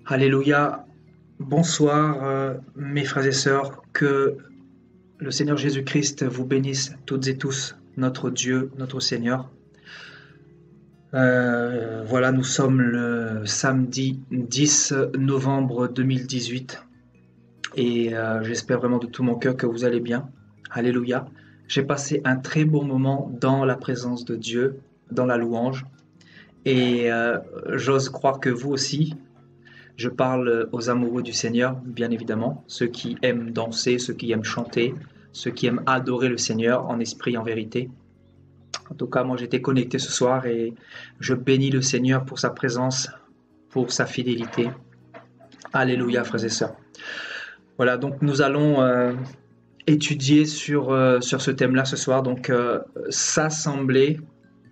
Alléluia. Bonsoir, mes frères et sœurs. Que le Seigneur Jésus-Christ vous bénisse toutes et tous, notre Dieu, notre Seigneur. Voilà, nous sommes le samedi 10 novembre 2018 et j'espère vraiment de tout mon cœur que vous allez bien. Alléluia. J'ai passé un très bon moment dans la présence de Dieu, dans la louange et j'ose croire que vous aussi. Je parle aux amoureux du Seigneur, bien évidemment, ceux qui aiment danser, ceux qui aiment chanter, ceux qui aiment adorer le Seigneur en esprit et en vérité. En tout cas, moi j'étais connecté ce soir et je bénis le Seigneur pour sa présence, pour sa fidélité. Alléluia, frères et sœurs. Voilà, donc nous allons étudier sur ce thème-là ce soir, donc s'assembler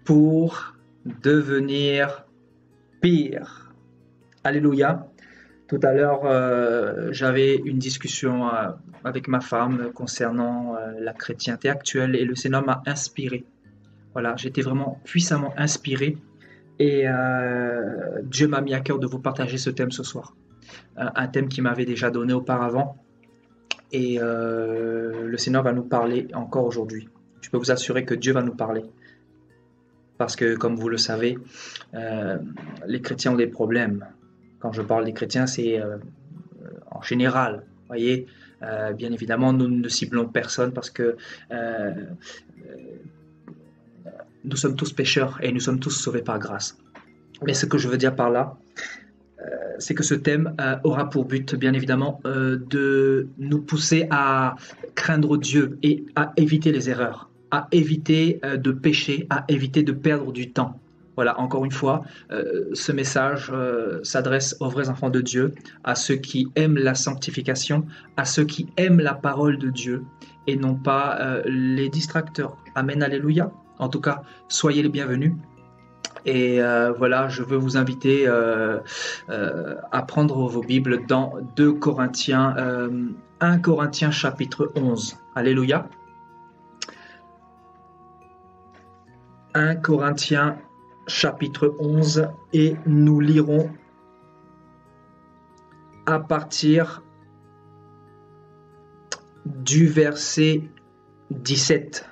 pour devenir pire. Alléluia. Tout à l'heure, j'avais une discussion avec ma femme concernant la chrétienté actuelle et le Seigneur m'a inspiré. Voilà, j'étais vraiment puissamment inspiré et Dieu m'a mis à cœur de vous partager ce thème ce soir. Un thème qu'il m'avait déjà donné auparavant et le Seigneur va nous parler encore aujourd'hui. Je peux vous assurer que Dieu va nous parler. Parce que, comme vous le savez, les chrétiens ont des problèmes. Quand je parle des chrétiens, c'est en général. Voyez, bien évidemment, nous ne ciblons personne parce que nous sommes tous pécheurs et nous sommes tous sauvés par grâce. Mais ce que je veux dire par là, c'est que ce thème aura pour but, bien évidemment, de nous pousser à craindre Dieu et à éviter les erreurs, à éviter de pécher, à éviter de perdre du temps. Voilà, encore une fois, ce message s'adresse aux vrais enfants de Dieu, à ceux qui aiment la sanctification, à ceux qui aiment la parole de Dieu et non pas les distracteurs. Amen, alléluia. En tout cas, soyez les bienvenus. Et voilà, je veux vous inviter à prendre vos Bibles dans 2 Corinthiens, 1 Corinthiens chapitre 11. Alléluia. 1 Corinthiens chapitre 11 et nous lirons à partir du verset 17.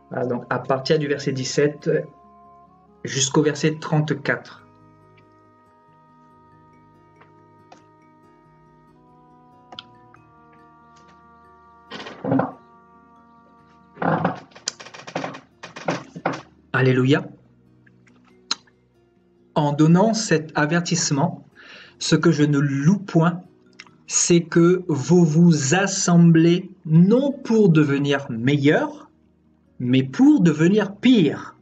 Voilà, donc à partir du verset 17 jusqu'au verset 34. Alléluia. En donnant cet avertissement, ce que je ne loue point, c'est que vous vous assemblez non pour devenir meilleur, mais pour devenir pire.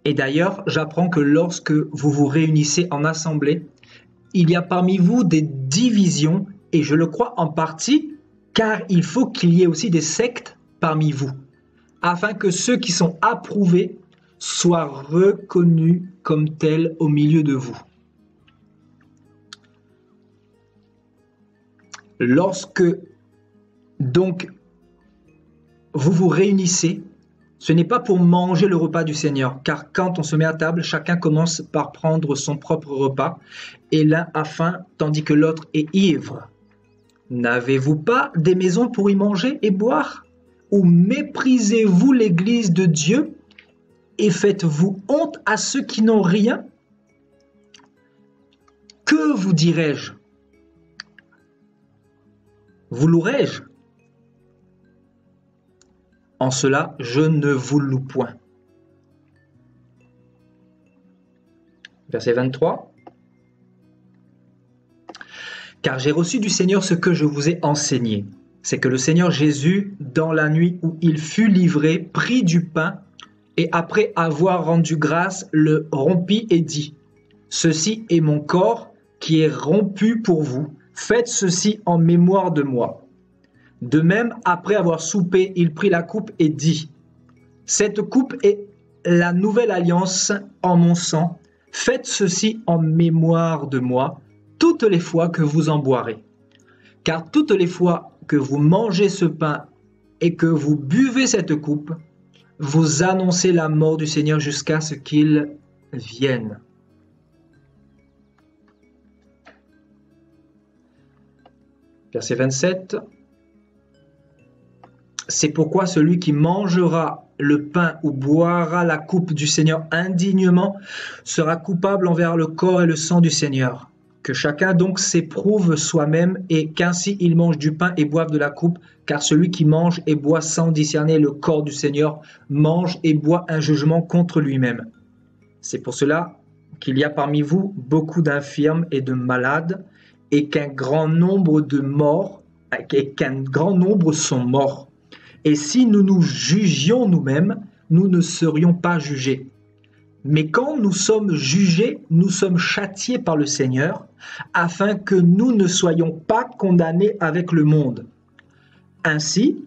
Et d'ailleurs, j'apprends que lorsque vous vous réunissez en assemblée, il y a parmi vous des divisions, et je le crois en partie, car il faut qu'il y ait aussi des sectes parmi vous, afin que ceux qui sont approuvés soient reconnus comme tels au milieu de vous. Lorsque donc vous vous réunissez, ce n'est pas pour manger le repas du Seigneur, car quand on se met à table, chacun commence par prendre son propre repas, et l'un a faim tandis que l'autre est ivre. N'avez-vous pas des maisons pour y manger et boire ? Ou méprisez-vous l'Église de Dieu et faites-vous honte à ceux qui n'ont rien ? Que vous dirai-je ? Vous louerai-je ? En cela, je ne vous loue point. Verset 23. Car j'ai reçu du Seigneur ce que je vous ai enseigné. C'est que le Seigneur Jésus, dans la nuit où il fut livré, prit du pain et après avoir rendu grâce, le rompit et dit : Ceci est mon corps qui est rompu pour vous. Faites ceci en mémoire de moi. De même, après avoir soupé, il prit la coupe et dit : Cette coupe est la nouvelle alliance en mon sang. Faites ceci en mémoire de moi, toutes les fois que vous en boirez. Car toutes les fois que vous mangez ce pain et que vous buvez cette coupe, vous annoncez la mort du Seigneur jusqu'à ce qu'il vienne. Verset 27. C'est pourquoi celui qui mangera le pain ou boira la coupe du Seigneur indignement sera coupable envers le corps et le sang du Seigneur. Que chacun donc s'éprouve soi-même et qu'ainsi il mange du pain et boive de la coupe, car celui qui mange et boit sans discerner le corps du Seigneur mange et boit un jugement contre lui-même. C'est pour cela qu'il y a parmi vous beaucoup d'infirmes et de malades et qu'un grand nombre sont morts. Et si nous nous jugions nous-mêmes, nous ne serions pas jugés. Mais quand nous sommes jugés, nous sommes châtiés par le Seigneur, afin que nous ne soyons pas condamnés avec le monde. Ainsi,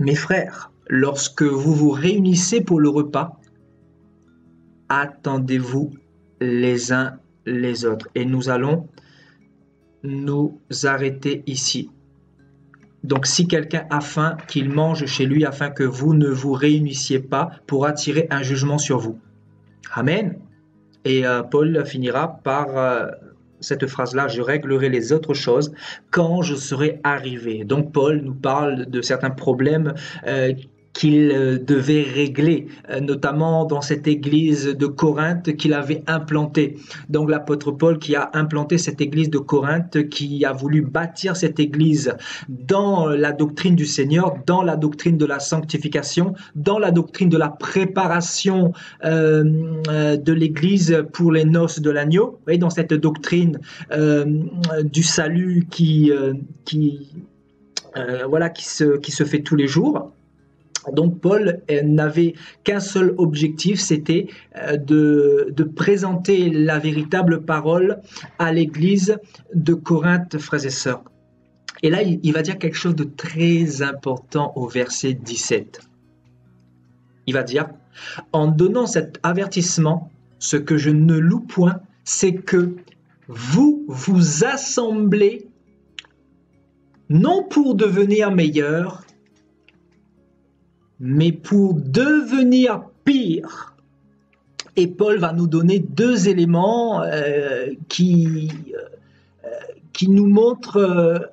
mes frères, lorsque vous vous réunissez pour le repas, attendez-vous les uns les autres. Et nous allons nous arrêter ici. Donc, si quelqu'un a faim, qu'il mange chez lui afin que vous ne vous réunissiez pas pour attirer un jugement sur vous. Amen. Et Paul finira par cette phrase-là, je réglerai les autres choses quand je serai arrivé. Donc, Paul nous parle de certains problèmes qu'il devait régler, notamment dans cette église de Corinthe qu'il avait implantée. Donc l'apôtre Paul qui a implanté cette église de Corinthe, qui a voulu bâtir cette église dans la doctrine du Seigneur, dans la doctrine de la sanctification, dans la doctrine de la préparation de l'église pour les noces de l'agneau. Vous voyez, dans cette doctrine du salut qui se fait tous les jours. Donc Paul n'avait qu'un seul objectif, c'était de présenter la véritable parole à l'église de Corinthe, frères et sœurs. Et là, il va dire quelque chose de très important au verset 17. Il va dire, en donnant cet avertissement, ce que je ne loue point, c'est que vous vous assemblez non pour devenir meilleurs, mais pour devenir pire. Et Paul va nous donner deux éléments qui nous montrent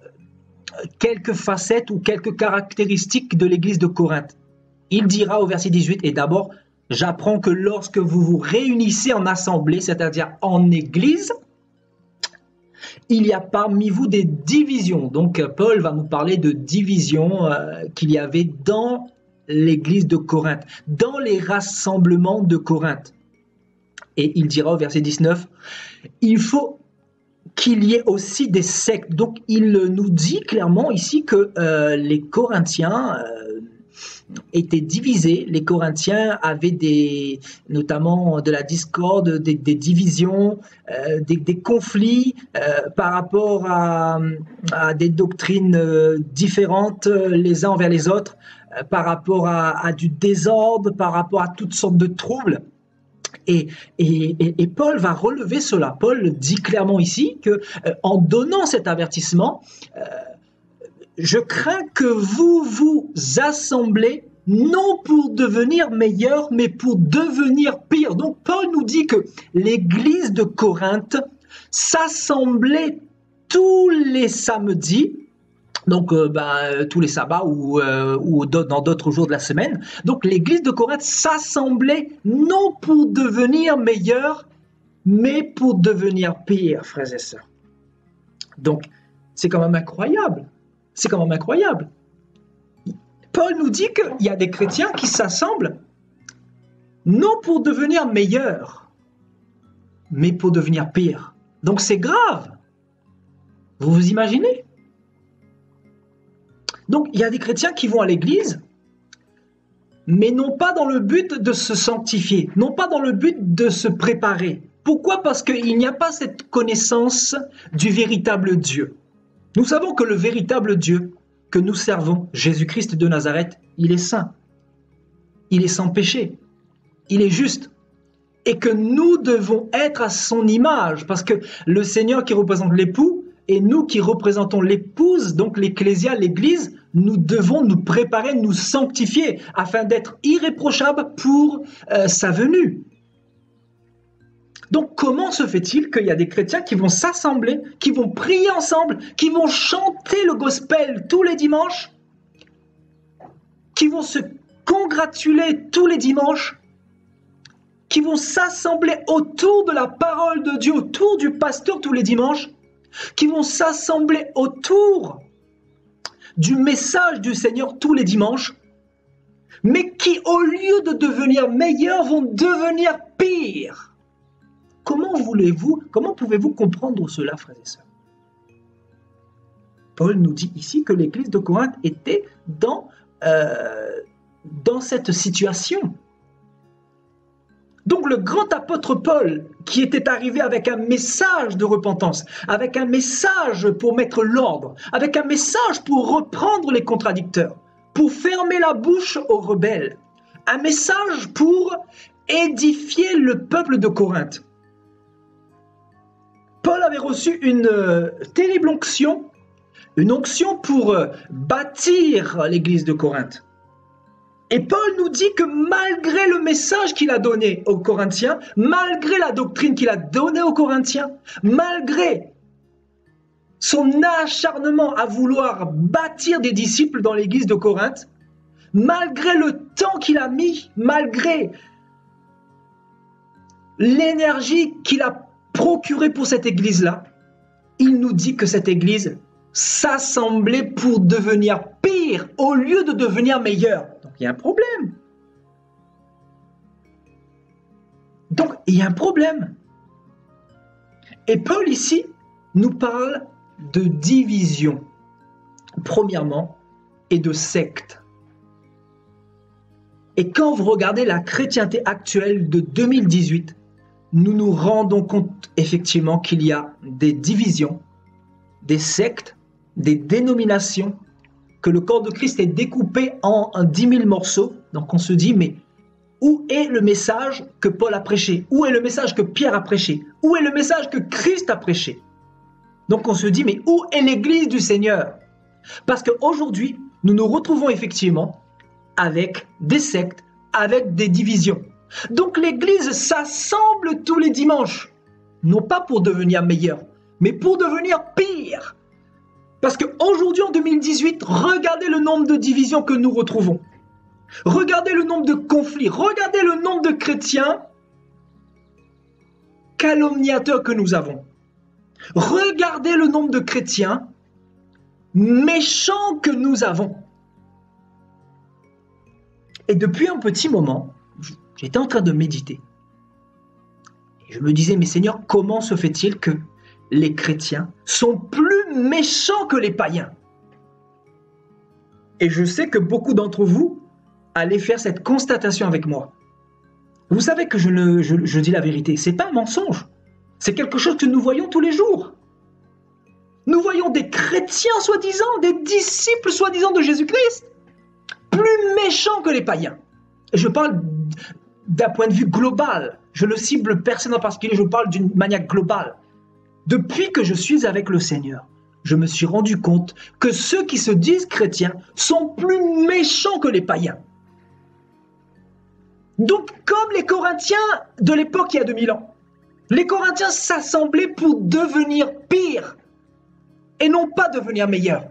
quelques facettes ou quelques caractéristiques de l'église de Corinthe. Il dira au verset 18, et d'abord, j'apprends que lorsque vous vous réunissez en assemblée, c'est-à-dire en église, il y a parmi vous des divisions. Donc Paul va nous parler de divisions qu'il y avait dans l'église de Corinthe, dans les rassemblements de Corinthe. Et il dira au verset 19, il faut qu'il y ait aussi des sectes. Donc il nous dit clairement ici que les Corinthiens étaient divisés. Les Corinthiens avaient notamment de la discorde, des divisions, des conflits par rapport à des doctrines différentes les uns envers les autres, par rapport à du désordre, par rapport à toutes sortes de troubles. Et Paul va relever cela. Paul dit clairement ici que en donnant cet avertissement, je crains que vous vous assemblez non pour devenir meilleur, mais pour devenir pire. Donc Paul nous dit que l'église de Corinthe s'assemblait tous les samedis, donc tous les sabbats ou dans d'autres jours de la semaine. Donc l'église de Corinthe s'assemblait non pour devenir meilleur, mais pour devenir pire, frères et sœurs. Donc c'est quand même incroyable. C'est quand même incroyable. Paul nous dit qu'il y a des chrétiens qui s'assemblent non pour devenir meilleurs, mais pour devenir pire. Donc c'est grave. Vous vous imaginez ? Donc il y a des chrétiens qui vont à l'église, mais non pas dans le but de se sanctifier, non pas dans le but de se préparer. Pourquoi ? Parce qu'il n'y a pas cette connaissance du véritable Dieu. Nous savons que le véritable Dieu que nous servons, Jésus-Christ de Nazareth, il est saint, il est sans péché, il est juste, et que nous devons être à son image, parce que le Seigneur qui représente l'époux Et nous qui représentons l'épouse, donc l'ecclésia, l'Église, nous devons nous préparer, nous sanctifier afin d'être irréprochables pour sa venue. Donc comment se fait-il qu'il y a des chrétiens qui vont s'assembler, qui vont prier ensemble, qui vont chanter le gospel tous les dimanches, qui vont se congratuler tous les dimanches, qui vont s'assembler autour de la parole de Dieu, autour du pasteur tous les dimanches, qui vont s'assembler autour du message du Seigneur tous les dimanches, mais qui, au lieu de devenir meilleurs, vont devenir pires. Comment pouvez-vous comprendre cela, frères et sœurs? Paul nous dit ici que l'église de Corinthe était dans cette situation. Donc le grand apôtre Paul, qui était arrivé avec un message de repentance, avec un message pour mettre l'ordre, avec un message pour reprendre les contradicteurs, pour fermer la bouche aux rebelles, un message pour édifier le peuple de Corinthe. Paul avait reçu une terrible onction, une onction pour bâtir l'église de Corinthe. Et Paul nous dit que malgré le message qu'il a donné aux Corinthiens, malgré la doctrine qu'il a donnée aux Corinthiens, malgré son acharnement à vouloir bâtir des disciples dans l'église de Corinthe, malgré le temps qu'il a mis, malgré l'énergie qu'il a procurée pour cette église-là, il nous dit que cette église s'assemblait pour devenir pire au lieu de devenir meilleure. Donc il y a un problème. Donc il y a un problème. Et Paul ici nous parle de division, premièrement, et de secte. Et quand vous regardez la chrétienté actuelle de 2018, nous nous rendons compte effectivement qu'il y a des divisions, des sectes, des dénominations, que le corps de Christ est découpé en 10 000 morceaux. Donc on se dit, mais où est le message que Paul a prêché? Où est le message que Pierre a prêché? Où est le message que Christ a prêché? Donc on se dit, mais où est l'église du Seigneur? Parce qu'aujourd'hui, nous nous retrouvons effectivement avec des sectes, avec des divisions. Donc l'église s'assemble tous les dimanches, non pas pour devenir meilleur, mais pour devenir pire. Parce qu'aujourd'hui, en 2018, regardez le nombre de divisions que nous retrouvons. Regardez le nombre de conflits, regardez le nombre de chrétiens calomniateurs que nous avons. Regardez le nombre de chrétiens méchants que nous avons. Et depuis un petit moment, j'étais en train de méditer. Et je me disais, mais Seigneur, comment se fait-il que les chrétiens sont plus méchants que les païens? Et je sais que beaucoup d'entre vous allez faire cette constatation avec moi. Vous savez que je dis la vérité, ce n'est pas un mensonge. C'est quelque chose que nous voyons tous les jours. Nous voyons des chrétiens soi-disant, des disciples soi-disant de Jésus-Christ, plus méchants que les païens. Et je parle d'un point de vue global. Je ne cible personne en particulier, je parle d'une manière globale. Depuis que je suis avec le Seigneur, je me suis rendu compte que ceux qui se disent chrétiens sont plus méchants que les païens. Donc, comme les Corinthiens de l'époque il y a 2000 ans, les Corinthiens s'assemblaient pour devenir pires et non pas devenir meilleurs.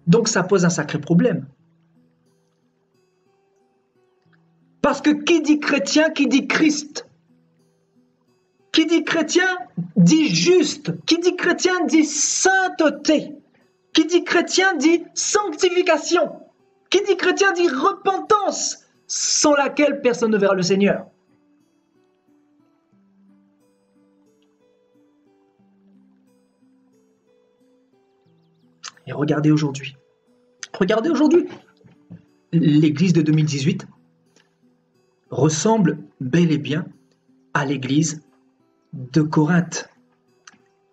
Donc, ça pose un sacré problème. Parce que qui dit chrétien, qui dit Christ? Qui dit chrétien dit juste. Qui dit chrétien dit sainteté. Qui dit chrétien dit sanctification. Qui dit chrétien dit repentance, sans laquelle personne ne verra le Seigneur. Et regardez aujourd'hui. Regardez aujourd'hui. L'église de 2018 ressemble bel et bien à l'église de Corinthe.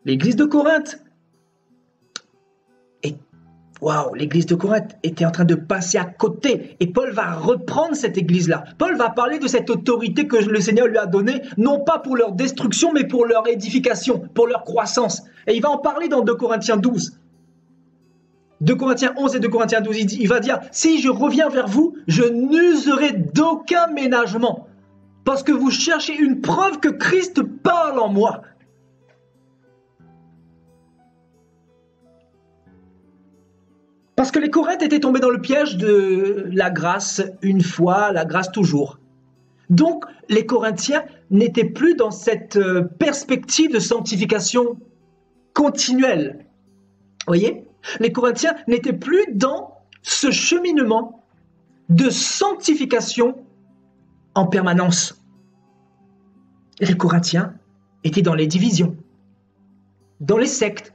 L'église de Corinthe est Waouh, l'église de Corinthe était en train de passer à côté. Et Paul va reprendre cette église-là. Paul va parler de cette autorité que le Seigneur lui a donnée, non pas pour leur destruction, mais pour leur édification, pour leur croissance. Et il va en parler dans 2 Corinthiens 12. 2 Corinthiens 11 et 2 Corinthiens 12, il va dire, si je reviens vers vous, je n'userai d'aucun ménagement, parce que vous cherchez une preuve que Christ parle en moi. Parce que les Corinthes étaient tombés dans le piège de la grâce une fois, la grâce toujours. Donc, les Corinthiens n'étaient plus dans cette perspective de sanctification continuelle. Vous voyez ? Les Corinthiens n'étaient plus dans ce cheminement de sanctification en permanence. Les Corinthiens étaient dans les divisions, dans les sectes.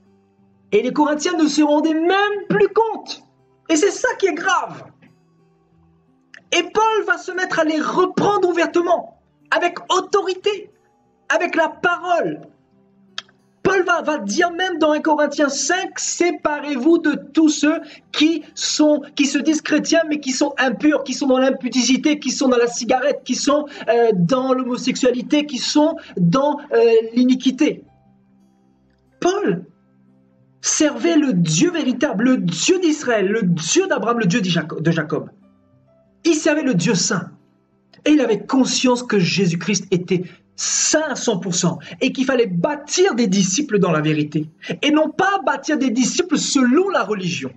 Et les Corinthiens ne se rendaient même plus compte. Et c'est ça qui est grave. Et Paul va se mettre à les reprendre ouvertement, avec autorité, avec la parole. Paul va dire même dans 1 Corinthiens 5, séparez-vous de tous ceux qui se disent chrétiens mais qui sont impurs, qui sont dans l'impudicité, qui sont dans la cigarette, qui sont dans l'homosexualité, qui sont dans l'iniquité. Paul servait le Dieu véritable, le Dieu d'Israël, le Dieu d'Abraham, le Dieu de Jacob. Il servait le Dieu saint. Et il avait conscience que Jésus-Christ était saint à 100% et qu'il fallait bâtir des disciples dans la vérité et non pas bâtir des disciples selon la religion.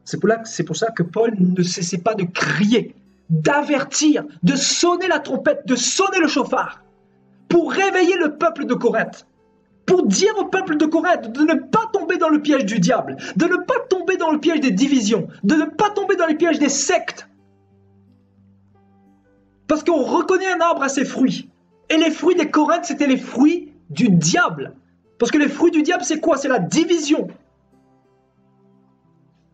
C'est pour ça que Paul ne cessait pas de crier, d'avertir, de sonner la trompette, de sonner le chauffard pour réveiller le peuple de Corinthe. Pour dire au peuple de Corinthe de ne pas tomber dans le piège du diable, de ne pas tomber dans le piège des divisions, de ne pas tomber dans les pièges des sectes. Parce qu'on reconnaît un arbre à ses fruits. Et les fruits des Corinthes, c'était les fruits du diable. Parce que les fruits du diable, c'est quoi? C'est la division.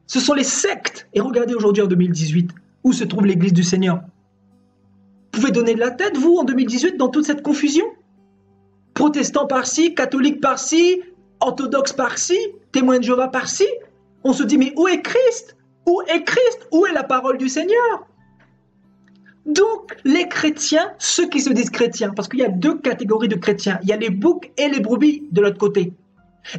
Ce sont les sectes. Et regardez aujourd'hui en 2018, où se trouve l'église du Seigneur. Vous pouvez donner de la tête, vous, en 2018, dans toute cette confusion? Protestants par-ci, catholiques par-ci, orthodoxes par-ci, témoins de Jéhovah par-ci. On se dit, mais où est Christ? Où est Christ? Où est la parole du Seigneur? Donc, les chrétiens, ceux qui se disent chrétiens, parce qu'il y a deux catégories de chrétiens. Il y a les boucs et les brebis de l'autre côté.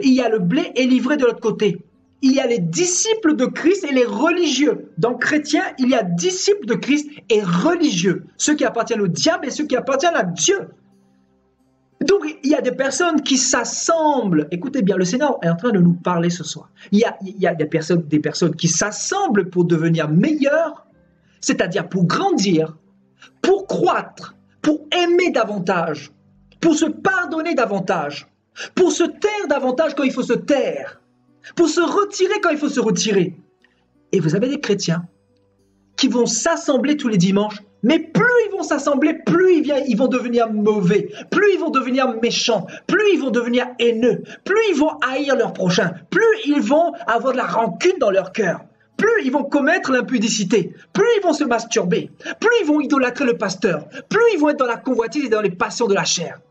Il y a le blé et l'ivraie de l'autre côté. Il y a les disciples de Christ et les religieux. Dans chrétiens, il y a disciples de Christ et religieux. Ceux qui appartiennent au diable et ceux qui appartiennent à Dieu. Donc, il y a des personnes qui s'assemblent. Écoutez bien, le Seigneur est en train de nous parler ce soir. Il y a des personnes qui s'assemblent pour devenir meilleures, c'est-à-dire pour grandir, pour croître, pour aimer davantage, pour se pardonner davantage, pour se taire davantage quand il faut se taire, pour se retirer quand il faut se retirer. Et vous avez des chrétiens qui vont s'assembler tous les dimanches, mais plus ils vont s'assembler, plus ils vont devenir mauvais, plus ils vont devenir méchants, plus ils vont devenir haineux, plus ils vont haïr leur prochain, plus ils vont avoir de la rancune dans leur cœur, plus ils vont commettre l'impudicité, plus ils vont se masturber, plus ils vont idolâtrer le pasteur, plus ils vont être dans la convoitise et dans les passions de la chair.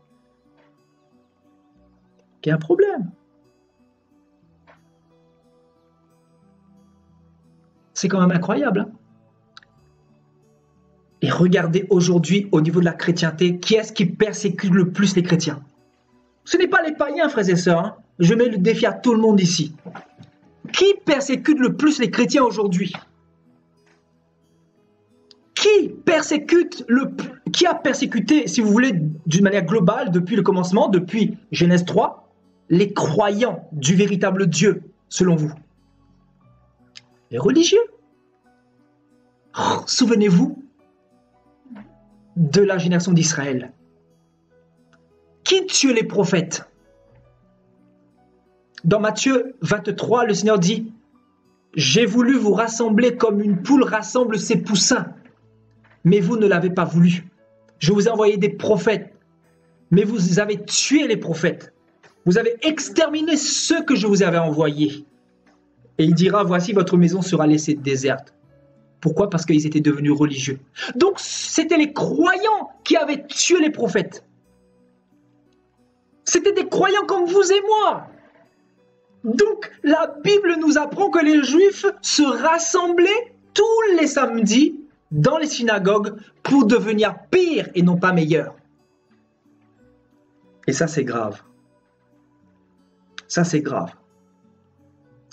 Il y a un problème. C'est quand même incroyable, hein? Et regardez aujourd'hui, au niveau de la chrétienté, qui est-ce qui persécute le plus les chrétiens? Ce n'est pas les païens, frères et sœurs. Hein. Je mets le défi à tout le monde ici. Qui persécute le plus les chrétiens aujourd'hui? Qui a persécuté, si vous voulez, d'une manière globale, depuis le commencement, depuis Genèse 3, les croyants du véritable Dieu, selon vous? Les religieux. Oh, souvenez-vous de la génération d'Israël. Qui tuait les prophètes? Dans Matthieu 23, le Seigneur dit « J'ai voulu vous rassembler comme une poule rassemble ses poussins, mais vous ne l'avez pas voulu. Je vous ai envoyé des prophètes, mais vous avez tué les prophètes. Vous avez exterminé ceux que je vous avais envoyés. » Et il dira « Voici, votre maison sera laissée déserte. » Pourquoi? Parce qu'ils étaient devenus religieux. Donc, c'était les croyants qui avaient tué les prophètes. C'était des croyants comme vous et moi. Donc, la Bible nous apprend que les Juifs se rassemblaient tous les samedis dans les synagogues pour devenir pires et non pas meilleurs. Et ça, c'est grave. Ça, c'est grave.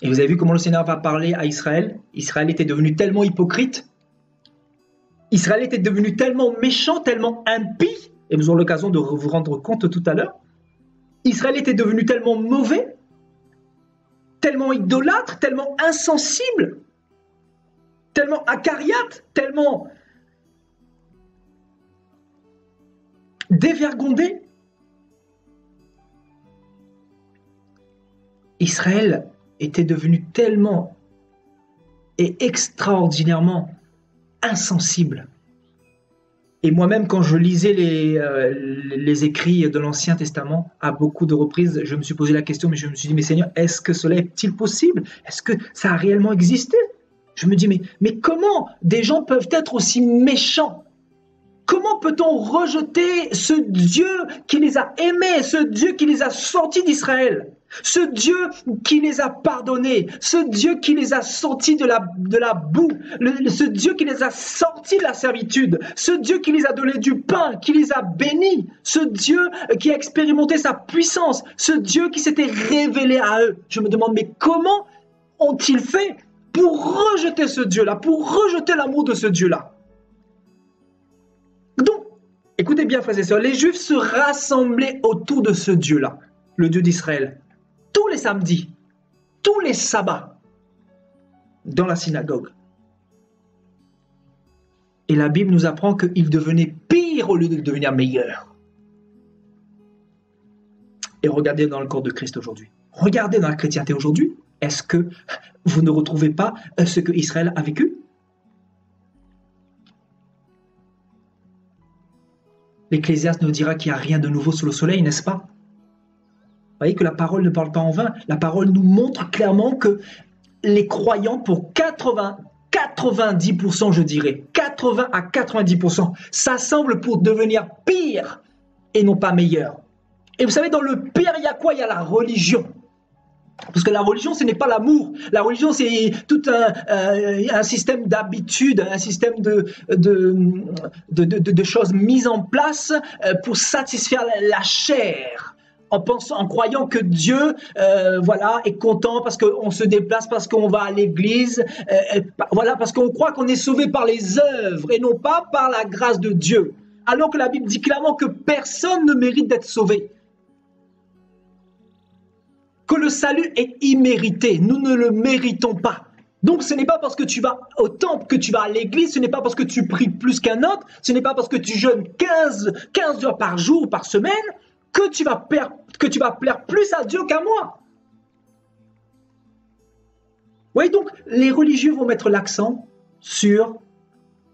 Et vous avez vu comment le Seigneur va parler à Israël? Israël était devenu tellement hypocrite. Israël était devenu tellement méchant, tellement impie. Et vous aurez l'occasion de vous rendre compte tout à l'heure. Israël était devenu tellement mauvais, tellement idolâtre, tellement insensible, tellement acariate, tellement dévergondé. Israël était devenu tellement et extraordinairement insensible. Et moi-même, quand je lisais les écrits de l'Ancien Testament, à beaucoup de reprises, je me suis posé la question, mais je me suis dit, mais Seigneur, est-ce que cela est-il possible? Est-ce que ça a réellement existé? Je me dis, mais comment des gens peuvent être aussi méchants? Comment peut-on rejeter ce Dieu qui les a aimés, ce Dieu qui les a sortis d'Israël, ce Dieu qui les a pardonnés, ce Dieu qui les a sortis de la boue, ce Dieu qui les a sortis de la servitude, ce Dieu qui les a donné du pain, qui les a bénis, ce Dieu qui a expérimenté sa puissance, ce Dieu qui s'était révélé à eux. Je me demande, mais comment ont-ils fait pour rejeter ce Dieu-là, pour rejeter l'amour de ce Dieu-là? Donc, écoutez bien, frères et sœurs, les Juifs se rassemblaient autour de ce Dieu-là, le Dieu d'Israël, tous les samedis, tous les sabbats, dans la synagogue. Et la Bible nous apprend qu'ils devenaient pires au lieu de devenir meilleurs. Et regardez dans le corps de Christ aujourd'hui. Regardez dans la chrétienté aujourd'hui. Est-ce que vous ne retrouvez pas ce que Israël a vécu? L'Ecclésiaste nous dira qu'il n'y a rien de nouveau sous le soleil, n'est-ce pas? Vous voyez que la parole ne parle pas en vain. La parole nous montre clairement que les croyants, pour 90%, je dirais, 80 à 90%, s'assemblent pour devenir pire et non pas meilleur. Et vous savez, dans le pire, il y a quoi? Il y a la religion. Parce que la religion, ce n'est pas l'amour. La religion, c'est tout un système d'habitudes, un système de choses mises en place pour satisfaire la chair. En croyant que Dieu est content parce qu'on se déplace, parce qu'on va à l'église, parce qu'on croit qu'on est sauvé par les œuvres et non pas par la grâce de Dieu. Alors que la Bible dit clairement que personne ne mérite d'être sauvé. Que le salut est immérité, nous ne le méritons pas. Donc ce n'est pas parce que tu vas au temple, que tu vas à l'église, ce n'est pas parce que tu pries plus qu'un autre, ce n'est pas parce que tu jeûnes 15 heures par jour, par semaine, que tu vas plaire plus à Dieu qu'à moi. Vous voyez, donc les religieux vont mettre l'accent sur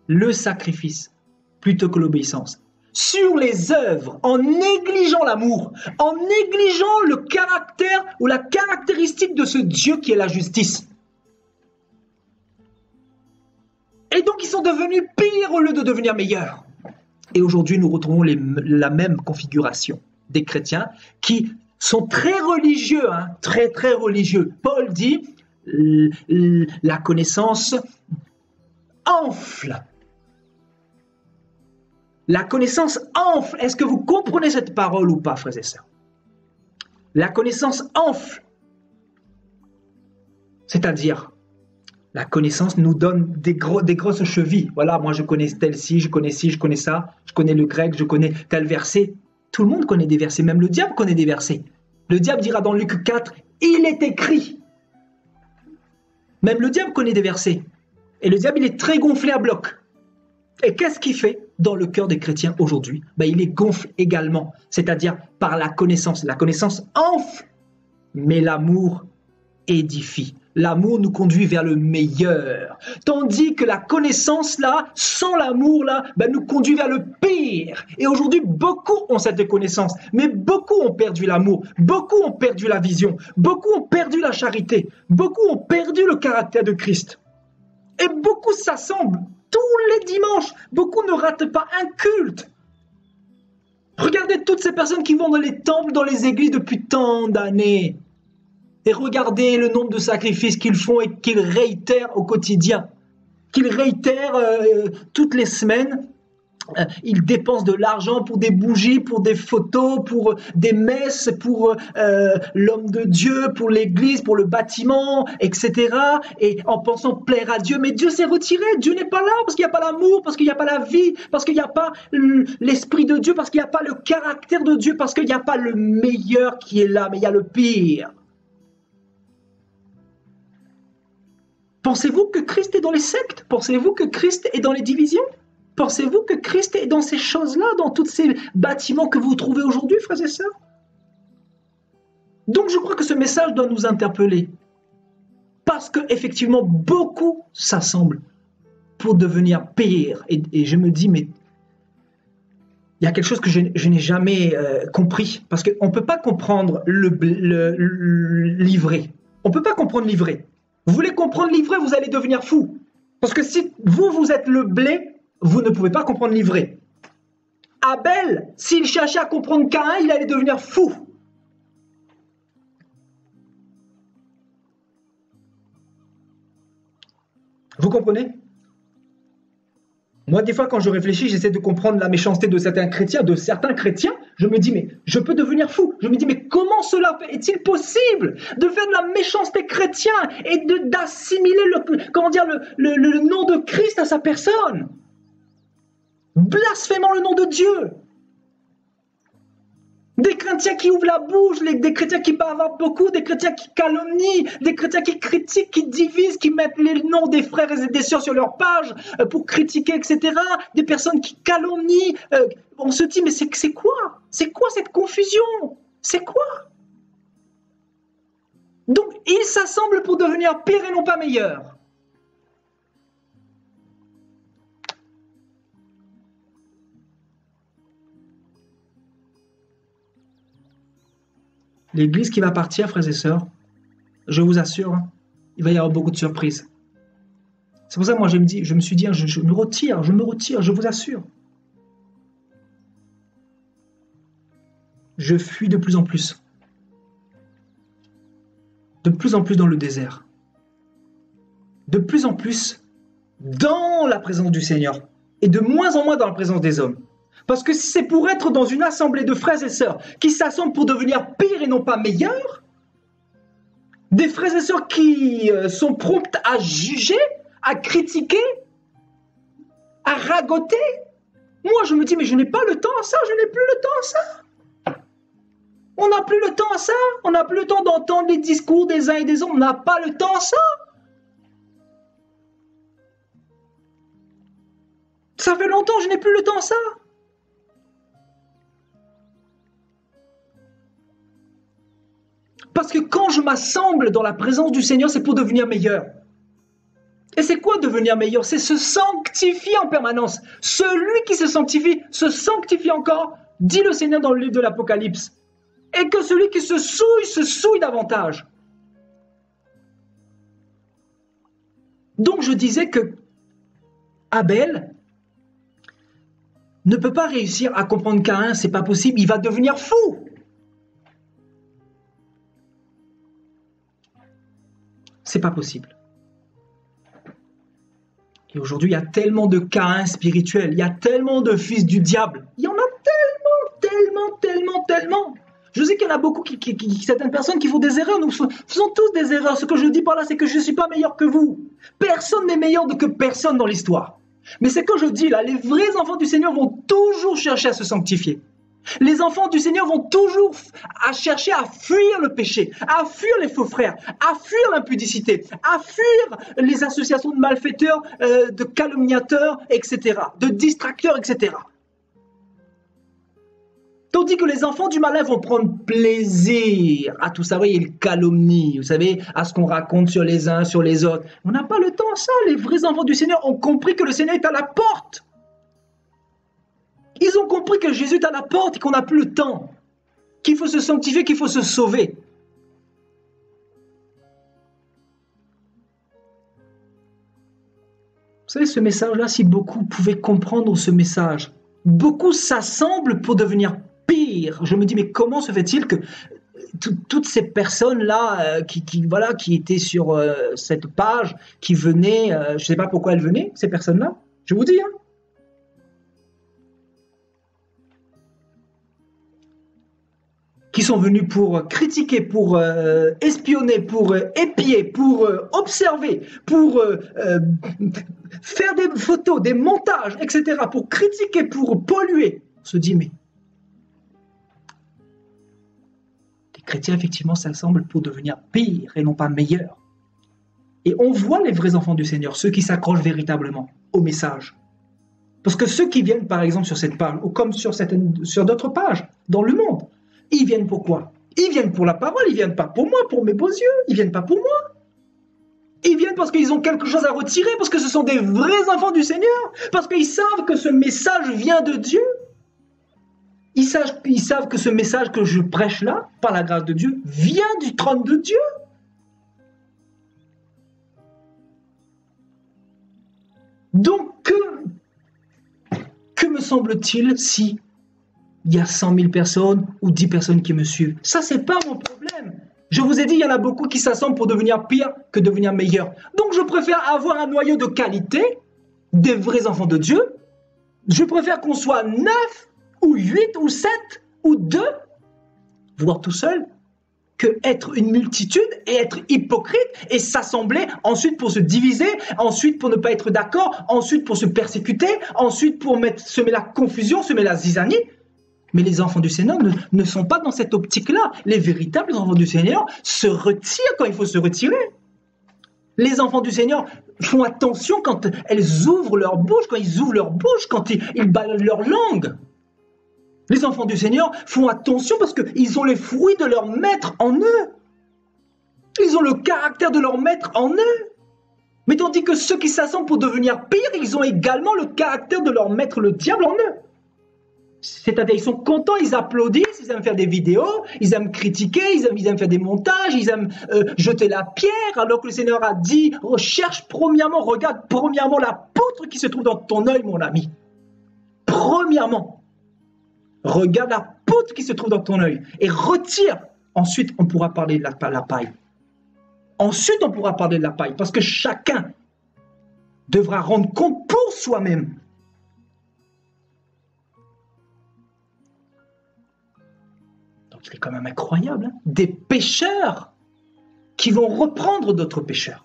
le sacrifice plutôt que l'obéissance. Sur les œuvres, en négligeant l'amour, en négligeant le caractère ou la caractéristique de ce Dieu qui est la justice. Et donc ils sont devenus pires au lieu de devenir meilleurs. Et aujourd'hui nous retrouvons la même configuration des chrétiens qui sont très religieux, très très religieux. Paul dit, la connaissance enfle. La connaissance enfle. Est-ce que vous comprenez cette parole ou pas, frères et sœurs? La connaissance enfle. C'est-à-dire, la connaissance nous donne des grosses chevilles. Voilà, moi je connais tel ci, je connais ci, je connais ça, je connais le grec, je connais tel verset. Tout le monde connaît des versets, même le diable connaît des versets. Le diable dira dans Luc 4, il est écrit. Même le diable connaît des versets. Et le diable, il est très gonflé à bloc. Et qu'est-ce qu'il fait dans le cœur des chrétiens aujourd'hui? Il les gonfle également, c'est-à-dire par la connaissance. La connaissance enfle, mais l'amour édifie. L'amour nous conduit vers le meilleur. Tandis que la connaissance, là, sans l'amour, là, nous conduit vers le pire. Et aujourd'hui, beaucoup ont cette connaissance, mais beaucoup ont perdu l'amour, beaucoup ont perdu la vision, beaucoup ont perdu la charité, beaucoup ont perdu le caractère de Christ. Et beaucoup s'assemblent tous les dimanches. Beaucoup ne ratent pas un culte. Regardez toutes ces personnes qui vont dans les temples, dans les églises depuis tant d'années. Et regardez le nombre de sacrifices qu'ils font et qu'ils réitèrent au quotidien, qu'ils réitèrent toutes les semaines. Ils dépensent de l'argent pour des bougies, pour des photos, pour des messes, pour l'homme de Dieu, pour l'église, pour le bâtiment, etc. Et en pensant plaire à Dieu, mais Dieu s'est retiré, Dieu n'est pas là parce qu'il n'y a pas l'amour, parce qu'il n'y a pas la vie, parce qu'il n'y a pas l'esprit de Dieu, parce qu'il n'y a pas le caractère de Dieu, parce qu'il n'y a pas le meilleur qui est là, mais il y a le pire. Pensez-vous que Christ est dans les sectes? Pensez-vous que Christ est dans les divisions? Pensez-vous que Christ est dans ces choses-là, dans tous ces bâtiments que vous trouvez aujourd'hui, frères et sœurs? Donc je crois que ce message doit nous interpeller. Parce qu'effectivement, beaucoup s'assemblent pour devenir pire. Et je me dis, mais il y a quelque chose que je n'ai jamais compris. Parce qu'on ne peut pas comprendre l'ivraie. On ne peut pas comprendre l'ivraie. Vous voulez comprendre l'ivraie, vous allez devenir fou. Parce que si vous êtes le blé, vous ne pouvez pas comprendre l'ivraie. Abel, s'il cherchait à comprendre Caïn, il allait devenir fou. Vous comprenez? Moi, des fois, quand je réfléchis, j'essaie de comprendre la méchanceté de certains chrétiens, je me dis, mais je peux devenir fou. Je me dis, mais comment cela est-il possible de faire de la méchanceté chrétienne et d'assimiler le nom de Christ à sa personne? Blasphémant le nom de Dieu. Des chrétiens qui ouvrent la bouche, des chrétiens qui bavardent beaucoup, des chrétiens qui calomnient, des chrétiens qui critiquent, qui divisent, qui mettent les noms des frères et des sœurs sur leur page pour critiquer, etc. Des personnes qui calomnient. On se dit, mais c'est quoi? C'est quoi cette confusion? C'est quoi? Donc, ils s'assemblent pour devenir pire et non pas meilleur. L'église qui va partir, frères et sœurs, je vous assure, il va y avoir beaucoup de surprises. C'est pour ça que moi je me suis dit, je me retire, je vous assure. Je fuis de plus en plus. De plus en plus dans le désert. De plus en plus dans la présence du Seigneur. Et de moins en moins dans la présence des hommes. Parce que si c'est pour être dans une assemblée de frères et sœurs qui s'assemblent pour devenir pire et non pas meilleurs, des frères et sœurs qui sont prompts à juger, à critiquer, à ragoter, moi je me dis, mais je n'ai pas le temps à ça, je n'ai plus le temps à ça. On n'a plus le temps à ça, on n'a plus le temps d'entendre les discours des uns et des autres, on n'a pas le temps à ça. Ça fait longtemps, je n'ai plus le temps à ça. Parce que quand je m'assemble dans la présence du Seigneur, c'est pour devenir meilleur. Et c'est quoi devenir meilleur? C'est se sanctifier en permanence. Celui qui se sanctifie encore, dit le Seigneur dans le livre de l'Apocalypse. Et que celui qui se souille davantage. Donc je disais que Abel ne peut pas réussir à comprendre Caïn, c'est pas possible, il va devenir fou. C'est pas possible. Et aujourd'hui, il y a tellement de Caïn spirituels, il y a tellement de fils du diable. Il y en a tellement. Je sais qu'il y en a beaucoup, certaines personnes qui font des erreurs. Nous faisons tous des erreurs. Ce que je dis par là, c'est que je ne suis pas meilleur que vous. Personne n'est meilleur que personne dans l'histoire. Mais c'est que je dis là, les vrais enfants du Seigneur vont toujours chercher à se sanctifier. Les enfants du Seigneur vont toujours chercher à fuir le péché, à fuir les faux frères, à fuir l'impudicité, à fuir les associations de malfaiteurs, de calomniateurs, etc., de distracteurs, etc. Tandis que les enfants du malin vont prendre plaisir à tout ça, ils calomnient, vous savez, à ce qu'on raconte sur les uns, sur les autres. On n'a pas le temps à ça. Les vrais enfants du Seigneur ont compris que le Seigneur est à la porte. Ils ont compris que Jésus est à la porte et qu'on n'a plus le temps, qu'il faut se sanctifier, qu'il faut se sauver. Vous savez, ce message-là, si beaucoup pouvaient comprendre ce message, beaucoup s'assemblent pour devenir pire. Je me dis, mais comment se fait-il que toutes ces personnes-là voilà, qui étaient sur cette page, qui venaient, je ne sais pas pourquoi elles venaient, ces personnes-là, je vous dis, hein. Qui sont venus pour critiquer, pour espionner, pour épier, pour observer, pour faire des photos, des montages, etc., pour critiquer, pour polluer. On se dit, mais les chrétiens, effectivement, s'assemblent pour devenir pire et non pas meilleurs. Et on voit les vrais enfants du Seigneur, ceux qui s'accrochent véritablement au message. Parce que ceux qui viennent, par exemple, sur cette page, ou comme sur d'autres pages, dans le monde, ils viennent pour quoi? Ils viennent pour la parole, ils viennent pas pour moi, pour mes beaux yeux, ils viennent pas pour moi. Ils viennent parce qu'ils ont quelque chose à retirer, parce que ce sont des vrais enfants du Seigneur, parce qu'ils savent que ce message vient de Dieu. Ils savent que ce message que je prêche là, par la grâce de Dieu, vient du trône de Dieu. Donc, que me semble-t-il si il y a 100 000 personnes ou 10 personnes qui me suivent? Ça, c'est pas mon problème. Je vous ai dit, il y en a beaucoup qui s'assemblent pour devenir pire que devenir meilleur. Donc, je préfère avoir un noyau de qualité, des vrais enfants de Dieu. Je préfère qu'on soit 9 ou 8 ou 7 ou 2, voire tout seul, que être une multitude et être hypocrite et s'assembler ensuite pour se diviser, ensuite pour ne pas être d'accord, ensuite pour se persécuter, ensuite pour semer la confusion, semer la zizanie. Mais les enfants du Seigneur ne sont pas dans cette optique-là. Les véritables enfants du Seigneur se retirent quand il faut se retirer. Les enfants du Seigneur font attention quand elles ouvrent leur bouche, quand ils ouvrent leur bouche, quand ils baladent leur langue. Les enfants du Seigneur font attention parce qu'ils ont les fruits de leur maître en eux. Ils ont le caractère de leur maître en eux. Mais tandis que ceux qui s'assemblent pour devenir pires, ils ont également le caractère de leur maître, le diable, en eux. C'est-à-dire, ils sont contents, ils applaudissent, ils aiment faire des vidéos, ils aiment critiquer, ils aiment faire des montages, ils aiment jeter la pierre, alors que le Seigneur a dit, regarde premièrement la poutre qui se trouve dans ton œil, mon ami. Premièrement, regarde la poutre qui se trouve dans ton œil et retire. Ensuite, on pourra parler de la paille. Ensuite, on pourra parler de la paille, parce que chacun devra rendre compte pour soi-même. Il est quand même incroyable, hein? Des pécheurs qui vont reprendre d'autres pécheurs.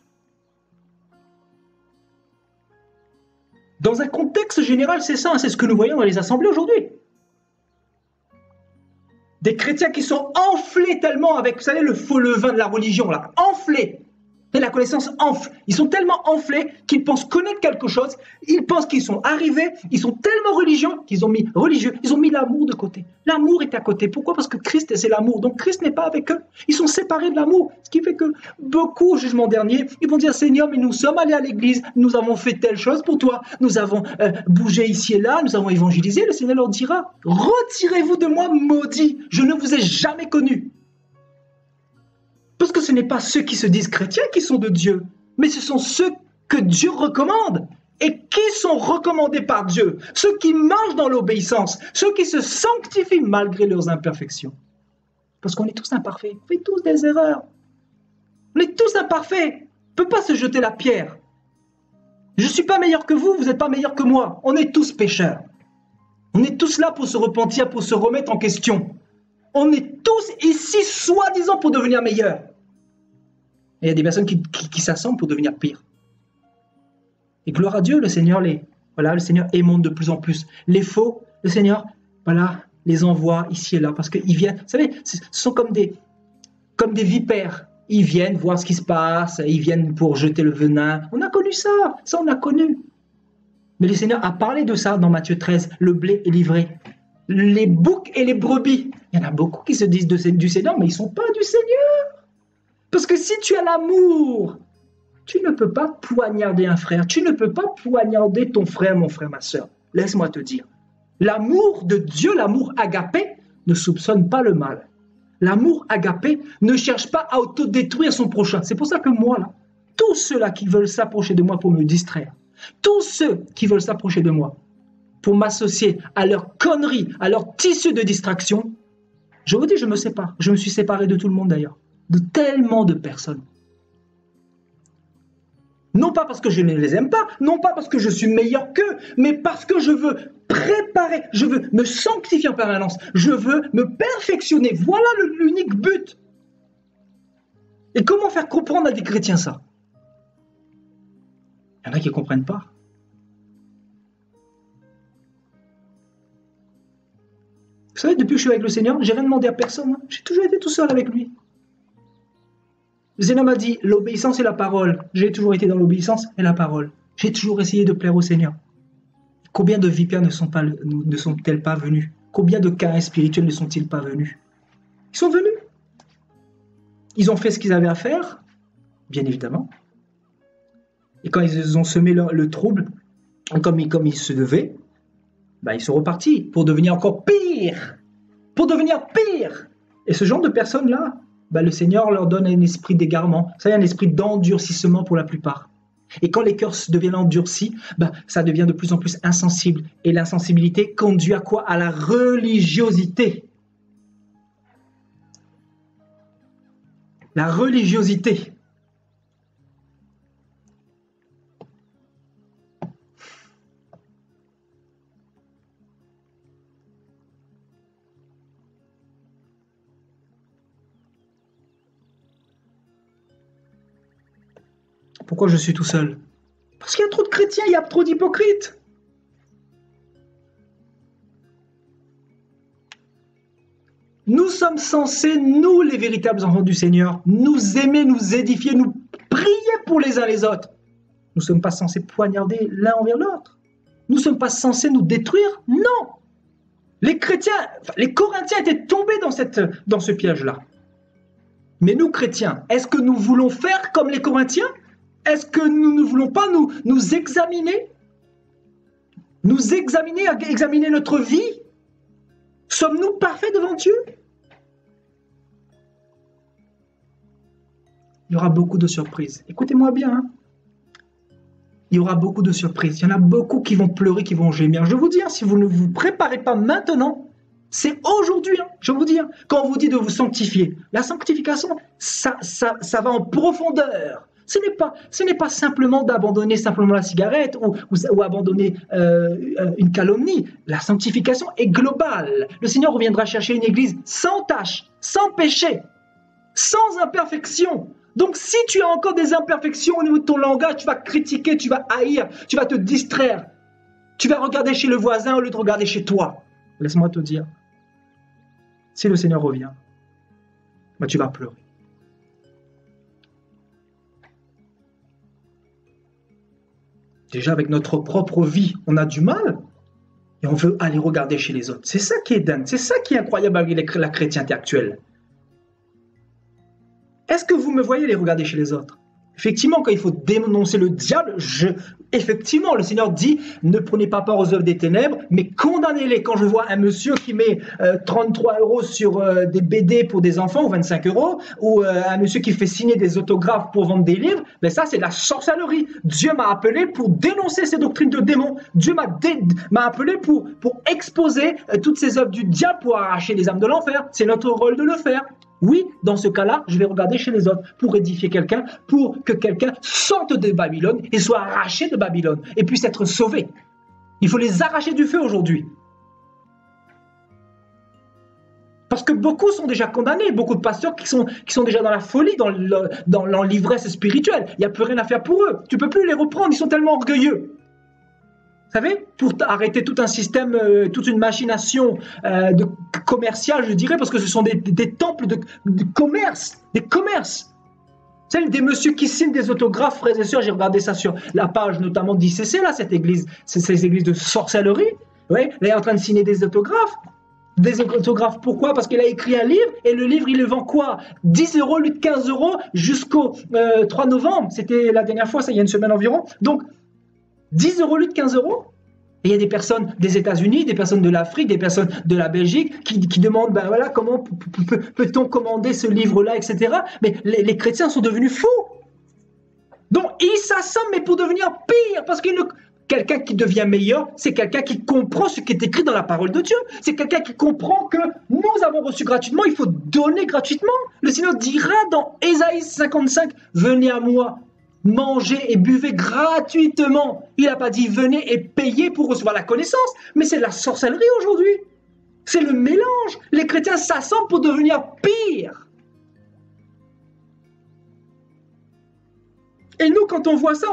Dans un contexte général, c'est ça, hein, c'est ce que nous voyons dans les assemblées aujourd'hui. Des chrétiens qui sont enflés tellement avec, vous savez, le faux levain de la religion, là, enflés. Et la connaissance enfle. Ils sont tellement enflés qu'ils pensent connaître quelque chose. Ils pensent qu'ils sont arrivés. Ils sont tellement religieux qu'ils ont mis l'amour de côté. L'amour est à côté. Pourquoi? Parce que Christ, c'est l'amour. Donc Christ n'est pas avec eux. Ils sont séparés de l'amour. Ce qui fait que beaucoup, au jugement dernier, ils vont dire, Seigneur, mais nous sommes allés à l'église. Nous avons fait telle chose pour toi. Nous avons bougé ici et là. Nous avons évangélisé. Le Seigneur leur dira, retirez-vous de moi, maudit. Je ne vous ai jamais connu. Parce que ce n'est pas ceux qui se disent chrétiens qui sont de Dieu, mais ce sont ceux que Dieu recommande et qui sont recommandés par Dieu. Ceux qui marchent dans l'obéissance, ceux qui se sanctifient malgré leurs imperfections. Parce qu'on est tous imparfaits, on fait tous des erreurs. On est tous imparfaits. On ne peut pas se jeter la pierre. Je ne suis pas meilleur que vous, vous n'êtes pas meilleur que moi. On est tous pécheurs. On est tous là pour se repentir, pour se remettre en question. On est tous ici, soi-disant, pour devenir meilleurs. Et il y a des personnes qui s'assemblent pour devenir pires. Et gloire à Dieu, le Seigneur le Seigneur émonde de plus en plus. Les faux, le Seigneur, les envoie ici et là, parce qu'ils viennent, vous savez, ce sont comme des vipères. Ils viennent voir ce qui se passe, ils viennent pour jeter le venin. On a connu ça on a connu. Mais le Seigneur a parlé de ça dans Matthieu 13, le blé est livré. Les boucs et les brebis. Il y en a beaucoup qui se disent du Seigneur, mais ils ne sont pas du Seigneur. Parce que si tu as l'amour, tu ne peux pas poignarder un frère. Tu ne peux pas poignarder ton frère, mon frère, ma soeur. Laisse-moi te dire. L'amour de Dieu, l'amour agapé, ne soupçonne pas le mal. L'amour agapé ne cherche pas à autodétruire son prochain. C'est pour ça que moi, là, tous ceux-là qui veulent s'approcher de moi pour me distraire, tous ceux qui veulent s'approcher de moi pour m'associer à leurs conneries, à leur tissu de distraction, Je vous dis, je me sépare. Je me suis séparé de tout le monde d'ailleurs. De tellement de personnes. Non pas parce que je ne les aime pas, non pas parce que je suis meilleur qu'eux, mais parce que je veux préparer, je veux me sanctifier en permanence, je veux me perfectionner. Voilà l'unique but. Et comment faire comprendre à des chrétiens ça? Il y en a qui ne comprennent pas. Vous savez, depuis que je suis avec le Seigneur, j'ai rien demandé à personne. Hein. J'ai toujours été tout seul avec lui. Le Seigneur m'a dit, l'obéissance et la parole. J'ai toujours été dans l'obéissance et la parole. J'ai toujours essayé de plaire au Seigneur. Combien de vipères ne sont-elles pas venues? Combien de cas spirituels ne sont-ils pas venus? Ils sont venus. Ils ont fait ce qu'ils avaient à faire, bien évidemment. Et quand ils ont semé le trouble, comme il se devait, ils sont repartis pour devenir encore pire. Pour devenir pire. Et ce genre de personnes-là, le Seigneur leur donne un esprit d'égarement, ça y est, un esprit d'endurcissement pour la plupart. Et quand les cœurs deviennent endurcis, ça devient de plus en plus insensible. Et l'insensibilité conduit à quoi? À la religiosité. La religiosité. Pourquoi je suis tout seul? Parce qu'il y a trop de chrétiens, il y a trop d'hypocrites. Nous sommes censés, nous les véritables enfants du Seigneur, nous aimer, nous édifier, nous prier pour les uns les autres. Nous ne sommes pas censés poignarder l'un envers l'autre. Nous ne sommes pas censés nous détruire. Non. Les chrétiens, les Corinthiens étaient tombés dans ce piège-là. Mais nous, chrétiens, est-ce que nous voulons faire comme les Corinthiens? Est-ce que nous ne voulons pas nous examiner? Nous examiner, examiner notre vie? Sommes-nous parfaits devant Dieu? Il y aura beaucoup de surprises. Écoutez-moi bien. Hein. Il y aura beaucoup de surprises. Il y en a beaucoup qui vont pleurer, qui vont gémir. Je vous dis, hein, si vous ne vous préparez pas maintenant, c'est aujourd'hui. Hein, je vous dis, hein, quand on vous dit de vous sanctifier, la sanctification, ça va en profondeur. Ce n'est pas simplement d'abandonner simplement la cigarette ou abandonner une calomnie. La sanctification est globale. Le Seigneur reviendra chercher une église sans tache, sans péché, sans imperfection. Donc si tu as encore des imperfections au niveau de ton langage, tu vas critiquer, tu vas haïr, tu vas te distraire. Tu vas regarder chez le voisin au lieu de regarder chez toi. Laisse-moi te dire, si le Seigneur revient, tu vas pleurer. Déjà, avec notre propre vie, on a du mal et on veut aller regarder chez les autres. C'est ça qui est dingue, c'est ça qui est incroyable avec la chrétienté actuelle. Est-ce que vous me voyez les regarder chez les autres? Effectivement, quand il faut dénoncer le diable, effectivement, le Seigneur dit, ne prenez pas part aux œuvres des ténèbres, mais condamnez-les. Quand je vois un monsieur qui met 33 € sur des BD pour des enfants, ou 25 €, ou un monsieur qui fait signer des autographes pour vendre des livres, ça c'est de la sorcellerie. Dieu m'a appelé pour dénoncer ces doctrines de démons. Dieu m'a appelé pour exposer toutes ces œuvres du diable pour arracher les âmes de l'enfer. C'est notre rôle de le faire. Oui, dans ce cas-là, je vais regarder chez les autres pour édifier quelqu'un, pour que quelqu'un sorte de Babylone et soit arraché de Babylone et puisse être sauvé. Il faut les arracher du feu aujourd'hui. Parce que beaucoup sont déjà condamnés, beaucoup de pasteurs qui sont déjà dans la folie, dans l'ivresse spirituelle. Il n'y a plus rien à faire pour eux. Tu ne peux plus les reprendre, ils sont tellement orgueilleux. Vous savez, pour arrêter tout un système, toute une machination commerciale, je dirais, parce que ce sont des temples de commerce, des commerces. Vous savez, des messieurs qui signent des autographes, frères et sœurs, j'ai regardé ça sur la page notamment d'ICC, là, cette église, ces églises de sorcellerie. Ouais, là, il est en train de signer des autographes. Des autographes, pourquoi? Parce qu'il a écrit un livre, et le livre, il le vend quoi? 10 € au lieu de 15 € jusqu'au 3 novembre. C'était la dernière fois, ça, il y a une semaine environ. Donc, 10 € au lieu de 15 €. Et il y a des personnes des États-Unis, des personnes de l'Afrique, des personnes de la Belgique qui demandent, voilà, comment peut-on commander ce livre-là, etc. Mais les chrétiens sont devenus fous. Donc, ils s'assomment, mais pour devenir pire, parce qu'ils Quelqu'un qui devient meilleur, c'est quelqu'un qui comprend ce qui est écrit dans la parole de Dieu. C'est quelqu'un qui comprend que nous avons reçu gratuitement, il faut donner gratuitement. Le Seigneur dira dans Ésaïe 55, « Venez à moi, mangez et buvez gratuitement. » Il n'a pas dit « Venez et payez pour recevoir la connaissance », mais c'est de la sorcellerie aujourd'hui. C'est le mélange. Les chrétiens s'assemblent pour devenir pires. Et nous, quand on voit ça,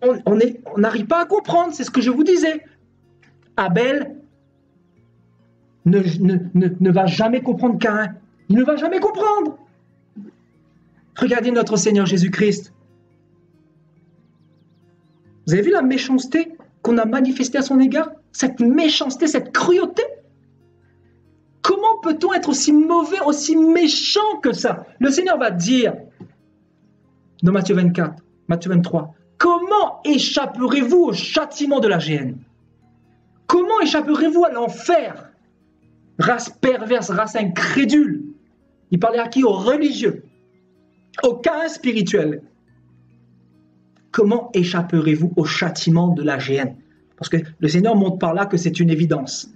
on n'arrive pas à comprendre, c'est ce que je vous disais. Abel ne va jamais comprendre Caïn. Il ne va jamais comprendre. Regardez notre Seigneur Jésus-Christ. Vous avez vu la méchanceté qu'on a manifestée à son égard? Cette méchanceté, cette cruauté? Comment peut-on être aussi mauvais, aussi méchant que ça? Le Seigneur va dire, dans Matthieu 24, Matthieu 23, comment échapperez-vous au châtiment de la géhenne? Comment échapperez-vous à l'enfer? Race perverse, race incrédule. Il parlait à qui? Aux religieux, aux Caïns spirituels. Comment échapperez-vous au châtiment de la géhenne? Parce que le Seigneur montre par là que c'est une évidence.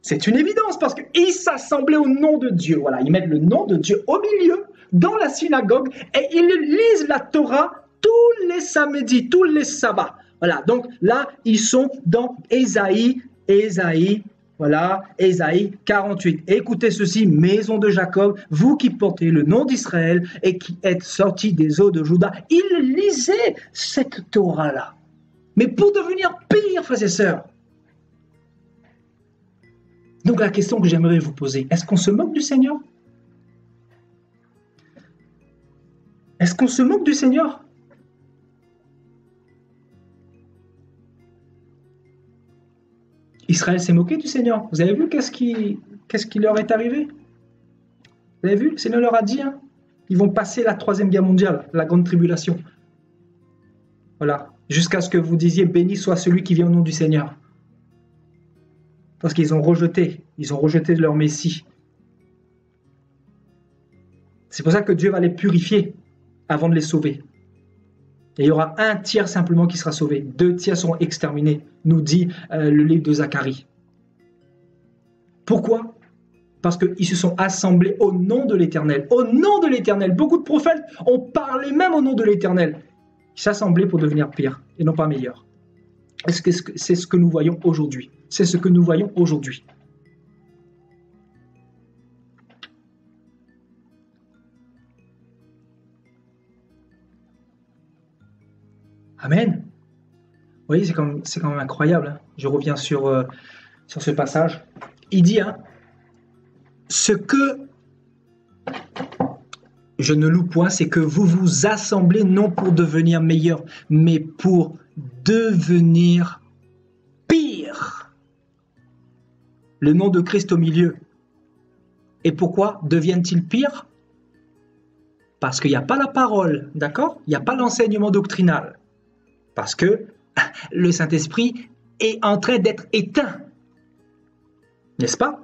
C'est une évidence parce qu'ils s'assemblaient au nom de Dieu. Voilà, ils mettent le nom de Dieu au milieu, dans la synagogue, et ils lisent la Torah tous les samedis, tous les sabbats. Voilà, donc là, ils sont dans Ésaïe, voilà, Ésaïe 48. Écoutez ceci, maison de Jacob, vous qui portez le nom d'Israël et qui êtes sortis des eaux de Juda. Ils lisaient cette Torah-là. Mais pour devenir pire, frères et sœurs. Donc la question que j'aimerais vous poser, est-ce qu'on se moque du Seigneur? Est-ce qu'on se moque du Seigneur? Israël s'est moqué du Seigneur. Vous avez vu qu'est-ce qui leur est arrivé? Vous avez vu? Le Seigneur leur a dit, hein, ils vont passer la 3e guerre mondiale, la grande tribulation. Voilà. Jusqu'à ce que vous disiez, béni soit celui qui vient au nom du Seigneur. Parce qu'ils ont rejeté leur Messie. C'est pour ça que Dieu va les purifier avant de les sauver. Et il y aura 1 tiers simplement qui sera sauvé. 2 tiers seront exterminés, nous dit le livre de Zacharie. Pourquoi? Parce qu'ils se sont assemblés au nom de l'Éternel. Au nom de l'Éternel. Beaucoup de prophètes ont parlé même au nom de l'Éternel. Ils s'assemblaient pour devenir pire et non pas meilleur. Est-ce que c'est ce que nous voyons aujourd'hui? C'est ce que nous voyons aujourd'hui. Amen. Vous voyez, c'est quand même incroyable. Hein. Je reviens sur ce passage. Il dit, hein, ce que je ne loue point, c'est que vous vous assemblez non pour devenir meilleur, mais pour devenir pire. Le nom de Christ au milieu. Et pourquoi deviennent-ils pires? Parce qu'il n'y a pas la parole, d'accord? Il n'y a pas l'enseignement doctrinal. Parce que le Saint-Esprit est en train d'être éteint. N'est-ce pas?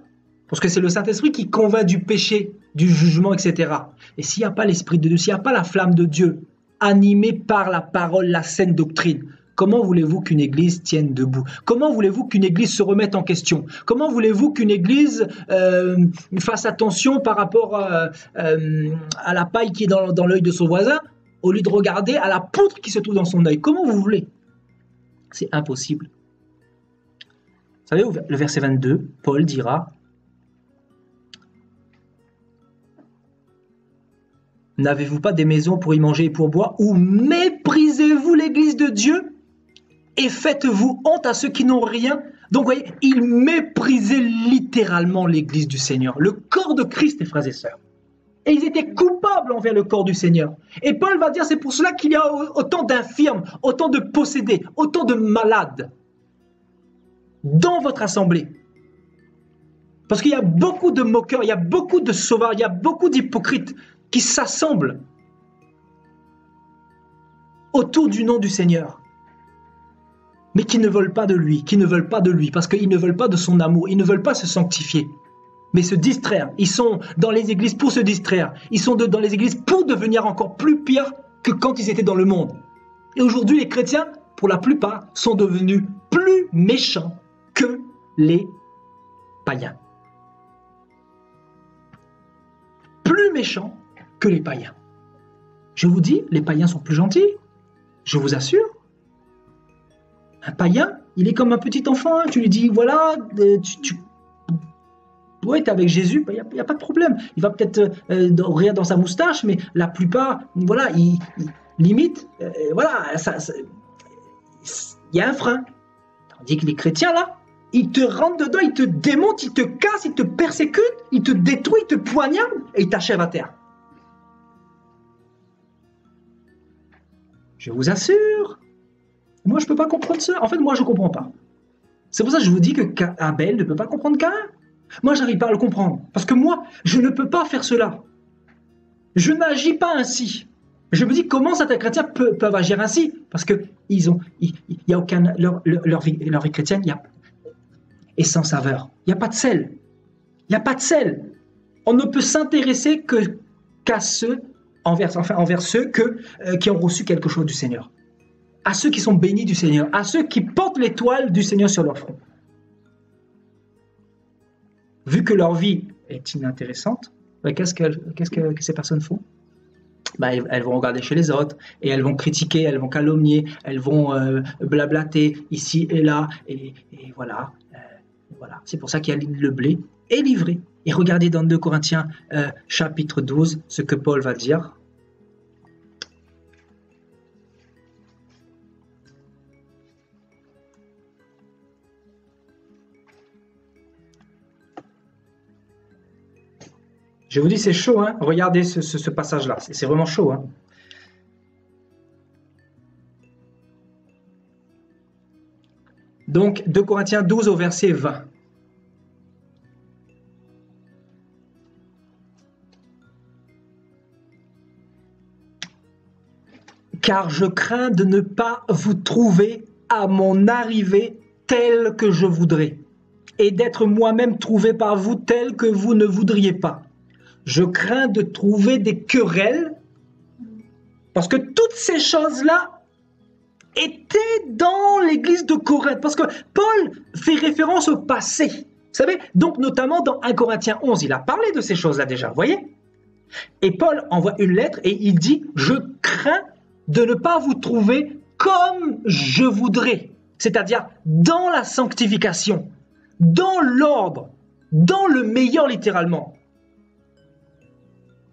Parce que c'est le Saint-Esprit qui convainc du péché, du jugement, etc. Et s'il n'y a pas l'Esprit de Dieu, s'il n'y a pas la flamme de Dieu, animée par la parole, la saine doctrine, comment voulez-vous qu'une église tienne debout? Comment voulez-vous qu'une église se remette en question? Comment voulez-vous qu'une église fasse attention par rapport à la paille qui est dans l'œil de son voisin, au lieu de regarder à la poutre qui se trouve dans son œil? Comment vous voulez? C'est impossible. Vous savez, le verset 22, Paul dira, « N'avez-vous pas des maisons pour y manger et pour boire, ou méprisez-vous l'église de Dieu et faites-vous honte à ceux qui n'ont rien ?» Donc, vous voyez, il méprisait littéralement l'église du Seigneur, le corps de Christ, les frères et sœurs. Et ils étaient coupables envers le corps du Seigneur. Et Paul va dire, c'est pour cela qu'il y a autant d'infirmes, autant de possédés, autant de malades dans votre assemblée. Parce qu'il y a beaucoup de moqueurs, il y a beaucoup de sauvages, il y a beaucoup d'hypocrites qui s'assemblent autour du nom du Seigneur, mais qui ne veulent pas de lui, parce qu'ils ne veulent pas de son amour, ils ne veulent pas se sanctifier, mais se distraire. Ils sont dans les églises pour se distraire, ils sont dans les églises pour devenir encore plus pires que quand ils étaient dans le monde. Et aujourd'hui, les chrétiens pour la plupart, sont devenus plus méchants que les païens. Plus méchants que les païens. Je vous dis, les païens sont plus gentils. Je vous assure. Un païen, il est comme un petit enfant. Hein. Tu lui dis, voilà, ouais, t'es avec Jésus, il n'y a pas de problème. Il va peut-être rire dans sa moustache, mais la plupart, voilà, il limite, voilà, il y a un frein. Tandis que les chrétiens, là, ils te rentrent dedans, ils te démontent, ils te cassent, ils te persécutent, ils te détruisent, ils te poignardent et ils t'achèvent à terre. Je vous assure. Moi, je ne peux pas comprendre ça. En fait, moi, je ne comprends pas. C'est pour ça que je vous dis que Abel ne peut pas comprendre Caïn. Moi, je n'arrive pas à le comprendre. Parce que moi, je ne peux pas faire cela. Je n'agis pas ainsi. Je me dis, comment certains chrétiens peuvent agir ainsi? Parce qu'il n'y a aucun... Leur vie chrétienne est sans saveur. Il n'y a pas de sel. Il n'y a pas de sel. On ne peut s'intéresser qu'à ceux, envers ceux qui ont reçu quelque chose du Seigneur. À ceux qui sont bénis du Seigneur, à ceux qui portent l'étoile du Seigneur sur leur front. Vu que leur vie est inintéressante, qu'est-ce que ces personnes font? Elles vont regarder chez les autres et elles vont critiquer, elles vont calomnier, elles vont blablater ici et là. Et voilà, voilà. C'est pour ça qu'il y a le blé et livré. Et regardez dans 2 Corinthiens chapitre 12 ce que Paul va dire. Je vous dis, c'est chaud, hein. Regardez ce passage-là, c'est vraiment chaud. Hein. Donc, 2 Corinthiens 12 au verset 20. Car je crains de ne pas vous trouver à mon arrivée tel que je voudrais, et d'être moi-même trouvé par vous tel que vous ne voudriez pas. Je crains de trouver des querelles, parce que toutes ces choses-là étaient dans l'église de Corinthe. Parce que Paul fait référence au passé. Vous savez, donc notamment dans 1 Corinthiens 11, il a parlé de ces choses-là déjà, vous voyez? Et Paul envoie une lettre et il dit « Je crains de ne pas vous trouver comme je voudrais. » C'est-à-dire dans la sanctification, dans l'ordre, dans le meilleur littéralement.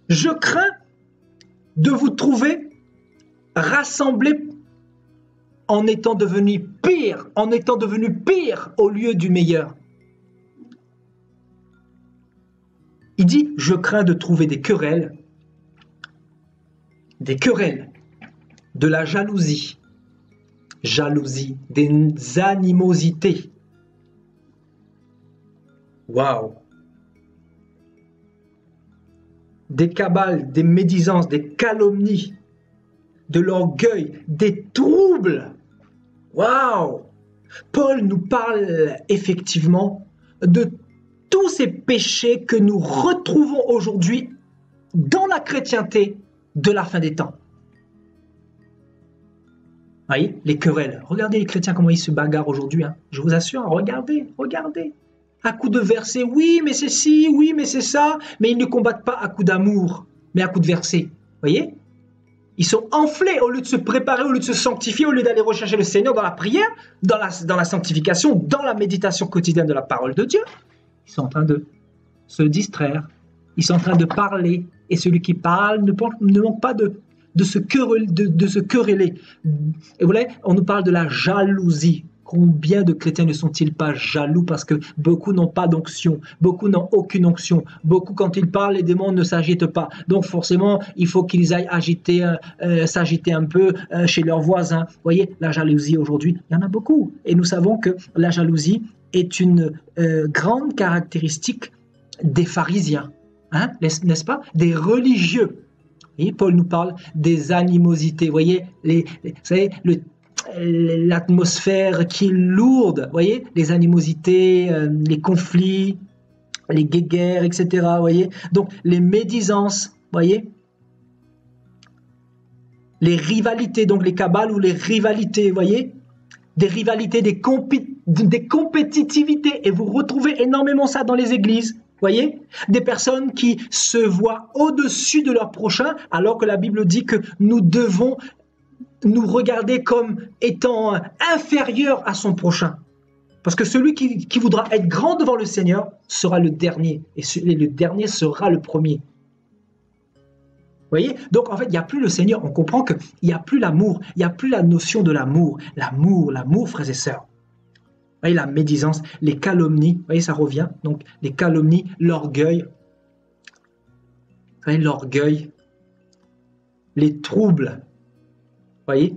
Je crains de vous trouver rassemblés en étant devenu pire au lieu du meilleur. Il dit, je crains de trouver des querelles, de la jalousie, des animosités. Waouh! Des cabales, des médisances, des calomnies, de l'orgueil, des troubles. Waouh! Paul nous parle effectivement de tous ces péchés que nous retrouvons aujourd'hui dans la chrétienté de la fin des temps. Vous voyez, les querelles. Regardez les chrétiens comment ils se bagarrent aujourd'hui. Hein. Je vous assure, regardez. À coups de versets, oui, mais c'est ci, oui, mais c'est ça. Mais ils ne combattent pas à coups d'amour, mais à coups de versets. Vous voyez? Ils sont enflés au lieu de se préparer, au lieu de se sanctifier, au lieu d'aller rechercher le Seigneur dans la prière, dans la sanctification, dans la méditation quotidienne de la parole de Dieu. Ils sont en train de se distraire. Ils sont en train de parler. Et celui qui parle ne manque pas de se quereller. Et vous voyez, on nous parle de la jalousie. Combien de chrétiens ne sont-ils pas jaloux parce que beaucoup n'ont pas d'onction, beaucoup n'ont aucune onction, beaucoup quand ils parlent, les démons ne s'agitent pas. Donc forcément, il faut qu'ils aillent s'agiter un peu chez leurs voisins. Vous voyez, la jalousie aujourd'hui, il y en a beaucoup. Et nous savons que la jalousie est une grande caractéristique des pharisiens, hein, n'est-ce pas? Des religieux. Et Paul nous parle des animosités. Vous voyez, vous savez, l'atmosphère qui est lourde, vous voyez, les animosités, les conflits, les guéguerres, etc. Vous voyez, donc les médisances, vous voyez. Les rivalités, donc les cabales ou les rivalités, vous voyez? Des rivalités, des compétitivités. Et vous retrouvez énormément ça dans les églises. Voyez, des personnes qui se voient au-dessus de leur prochain, alors que la Bible dit que nous devons nous regarder comme étant inférieurs à son prochain. Parce que celui qui voudra être grand devant le Seigneur sera le dernier, et le dernier sera le premier. Vous voyez? Donc en fait, il n'y a plus le Seigneur. On comprend qu'il n'y a plus l'amour, il n'y a plus la notion de l'amour. L'amour, frères et sœurs. Vous voyez, la médisance, les calomnies, vous voyez, ça revient. Donc les calomnies, l'orgueil, vous voyez, l'orgueil, les troubles, vous voyez.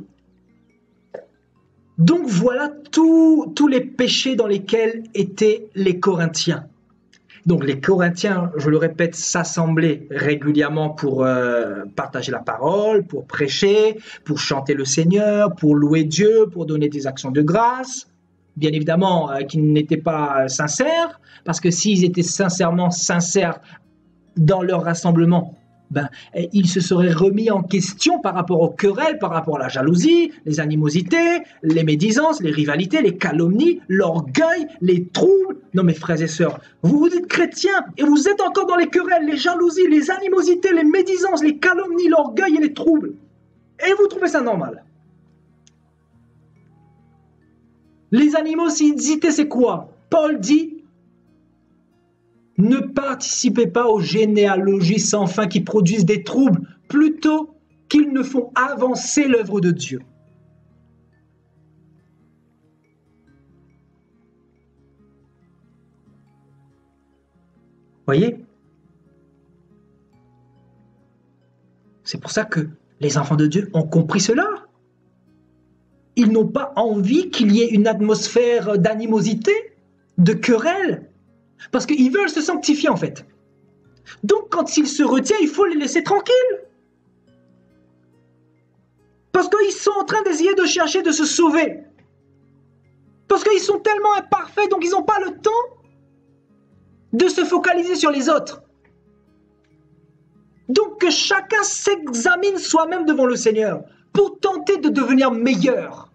Donc voilà tous les péchés dans lesquels étaient les Corinthiens. Donc les Corinthiens, je le répète, s'assemblaient régulièrement pour partager la parole, pour prêcher, pour chanter le Seigneur, pour louer Dieu, pour donner des actions de grâce. Bien évidemment, qu'ils n'étaient pas sincères, parce que s'ils étaient sincèrement sincères dans leur rassemblement, ils se seraient remis en question par rapport aux querelles, par rapport à la jalousie, les animosités, les médisances, les rivalités, les calomnies, l'orgueil, les troubles. Non mais frères et sœurs, vous êtes chrétiens et vous êtes encore dans les querelles, les jalousies, les animosités, les médisances, les calomnies, l'orgueil et les troubles. Et vous trouvez ça normal? Les animosités, c'est quoi? Paul dit: ne participez pas aux généalogies sans fin qui produisent des troubles, plutôt qu'ils ne font avancer l'œuvre de Dieu. Voyez? C'est pour ça que les enfants de Dieu ont compris cela. Ils n'ont pas envie qu'il y ait une atmosphère d'animosité, de querelle, parce qu'ils veulent se sanctifier en fait. Donc quand ils se retiennent, il faut les laisser tranquilles. Parce qu'ils sont en train d'essayer de chercher de se sauver. Parce qu'ils sont tellement imparfaits, donc ils n'ont pas le temps de se focaliser sur les autres. Donc que chacun s'examine soi-même devant le Seigneur pour tenter de devenir meilleur.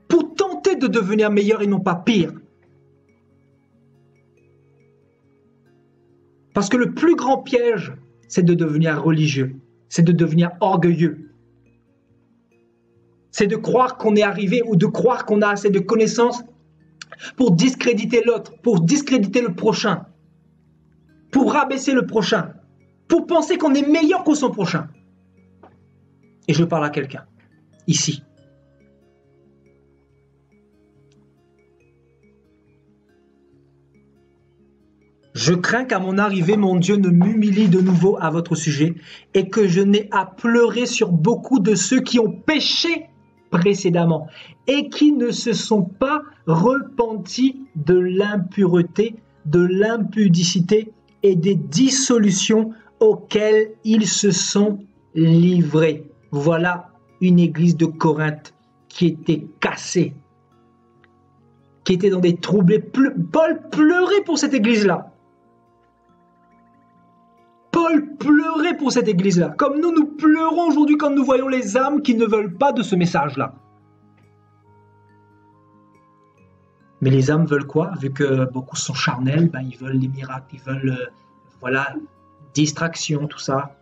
Pour tenter de devenir meilleur et non pas pire. Parce que le plus grand piège, c'est de devenir religieux, c'est de devenir orgueilleux. C'est de croire qu'on est arrivé ou de croire qu'on a assez de connaissances pour discréditer l'autre, pour discréditer le prochain, pour rabaisser le prochain, pour penser qu'on est meilleur que son prochain. Et je parle à quelqu'un, ici. Je crains qu'à mon arrivée, mon Dieu ne m'humilie de nouveau à votre sujet et que je n'ai à pleurer sur beaucoup de ceux qui ont péché précédemment et qui ne se sont pas repentis de l'impureté, de l'impudicité et des dissolutions auxquelles ils se sont livrés. Voilà une église de Corinthe qui était cassée, qui était dans des troubles. Paul pleurait pour cette église-là. Paul pleurait pour cette église-là, comme nous pleurons aujourd'hui quand nous voyons les âmes qui ne veulent pas de ce message-là. Mais les âmes veulent quoi? Vu que beaucoup sont charnels, ils veulent les miracles, ils veulent, distraction, tout ça.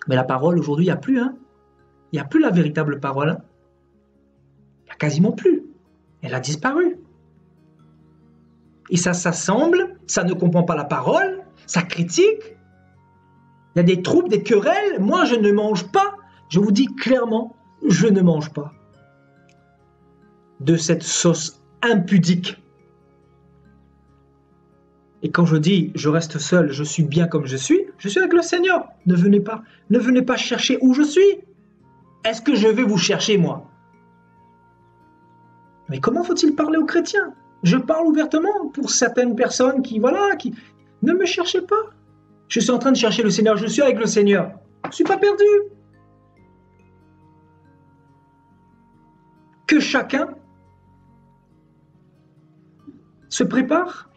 Mais la parole, aujourd'hui, il n'y a plus. Il n'y a plus la véritable parole. Il n'y a quasiment plus. Elle a disparu. Et ça s'assemble, ça ne comprend pas la parole, ça critique. Il y a des troubles, des querelles. Moi, je ne mange pas. Je vous dis clairement, je ne mange pas de cette sauce impudique. Et quand je dis je reste seul, je suis bien comme je suis avec le Seigneur. Ne venez pas chercher où je suis. Est-ce que je vais vous chercher, moi? Mais comment faut-il parler aux chrétiens? Je parle ouvertement pour certaines personnes qui ne me cherchez pas. Je suis en train de chercher le Seigneur, je suis avec le Seigneur. Je ne suis pas perdu. Que chacun se prépare.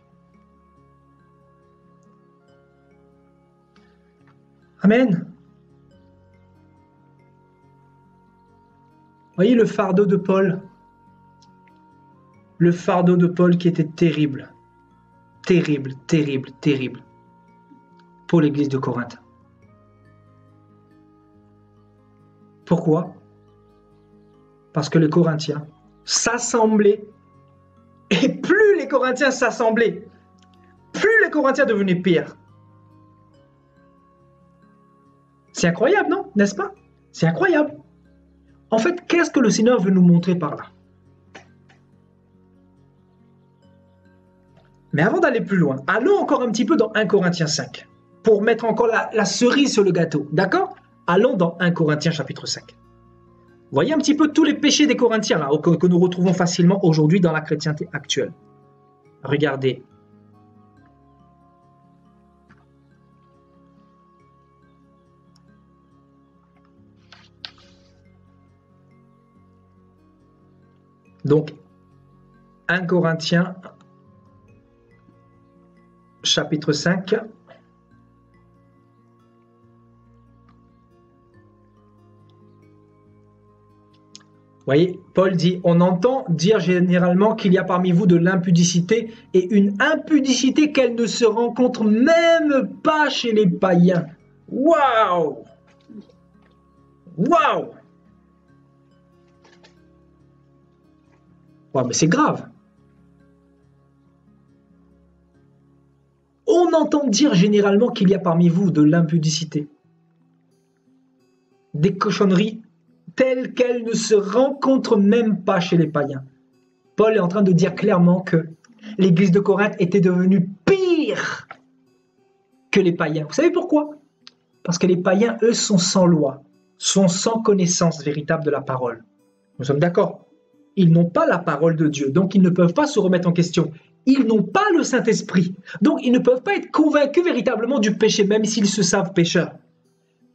Amen. Voyez le fardeau de Paul. Le fardeau de Paul qui était terrible. Terrible, terrible, terrible. Pour l'église de Corinthe. Pourquoi? Parce que les Corinthiens s'assemblaient. Et plus les Corinthiens s'assemblaient, plus les Corinthiens devenaient pires. C'est incroyable, non? N'est-ce pas? C'est incroyable. En fait, qu'est-ce que le Seigneur veut nous montrer par là? Mais avant d'aller plus loin, allons encore un petit peu dans 1 Corinthiens 5, pour mettre encore la cerise sur le gâteau, d'accord? Allons dans 1 Corinthiens chapitre 5. Voyez un petit peu tous les péchés des Corinthiens là, que nous retrouvons facilement aujourd'hui dans la chrétienté actuelle. Regardez. Donc, 1 Corinthiens chapitre 5. Vous voyez, Paul dit, on entend dire généralement qu'il y a parmi vous de l'impudicité et une impudicité qu'elle ne se rencontre même pas chez les païens. Waouh! Waouh! Ouais, mais c'est grave. On entend dire généralement qu'il y a parmi vous de l'impudicité, des cochonneries telles qu'elles ne se rencontrent même pas chez les païens. Paul est en train de dire clairement que l'église de Corinthe était devenue pire que les païens. Vous savez pourquoi? Parce que les païens, eux, sont sans loi, sont sans connaissance véritable de la parole. Nous sommes d'accord? Ils n'ont pas la parole de Dieu, donc ils ne peuvent pas se remettre en question. Ils n'ont pas le Saint-Esprit, donc ils ne peuvent pas être convaincus véritablement du péché, même s'ils se savent pécheurs.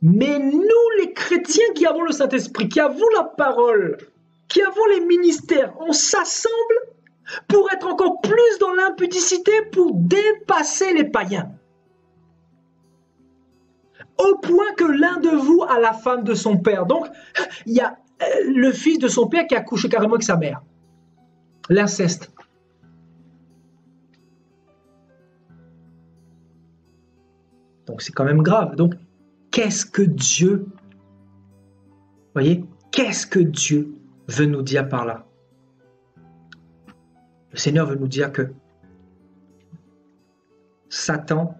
Mais nous, les chrétiens qui avons le Saint-Esprit, qui avons la parole, qui avons les ministères, on s'assemble pour être encore plus dans l'impudicité, pour dépasser les païens. Au point que l'un de vous a la femme de son père. Donc, il y a le fils de son père qui a couché carrément avec sa mère. L'inceste. Donc, c'est quand même grave. Donc, qu'est-ce que Dieu, voyez, qu'est-ce que Dieu veut nous dire par là? Le Seigneur veut nous dire que Satan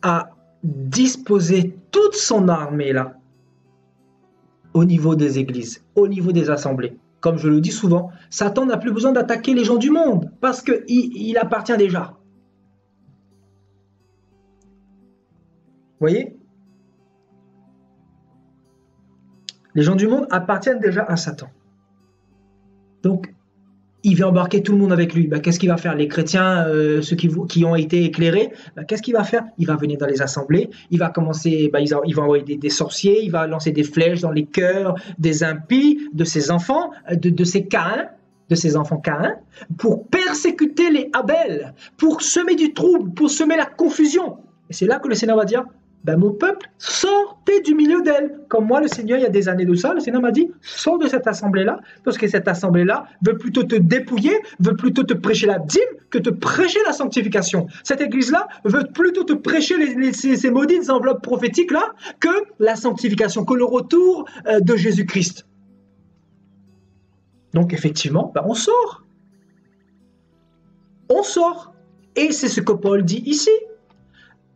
a disposé toute son armée là, au niveau des églises, au niveau des assemblées. Comme je le dis souvent, Satan n'a plus besoin d'attaquer les gens du monde, parce qu'il appartient déjà. Vous voyez? Les gens du monde appartiennent déjà à Satan. Donc, il va embarquer tout le monde avec lui. Qu'est-ce qu'il va faire? Les chrétiens, ceux qui ont été éclairés, qu'est-ce qu'il va faire? Il va venir dans les assemblées, il va commencer, il va envoyer des sorciers, il va lancer des flèches dans les cœurs des impies, de ses enfants, de ses Caïns, de ses enfants Caïns, pour persécuter les Abel, pour semer du trouble, pour semer la confusion. Et c'est là que le Seigneur va dire, mon peuple, sortez du milieu d'elle. Comme moi, le Seigneur, il y a des années de ça, le Seigneur m'a dit, sors de cette assemblée-là, parce que cette assemblée-là veut plutôt te dépouiller, veut plutôt te prêcher la dîme que te prêcher la sanctification. Cette église-là veut plutôt te prêcher ces maudites enveloppes prophétiques-là que la sanctification, que le retour de Jésus-Christ. Donc, effectivement, on sort. On sort. Et c'est ce que Paul dit ici.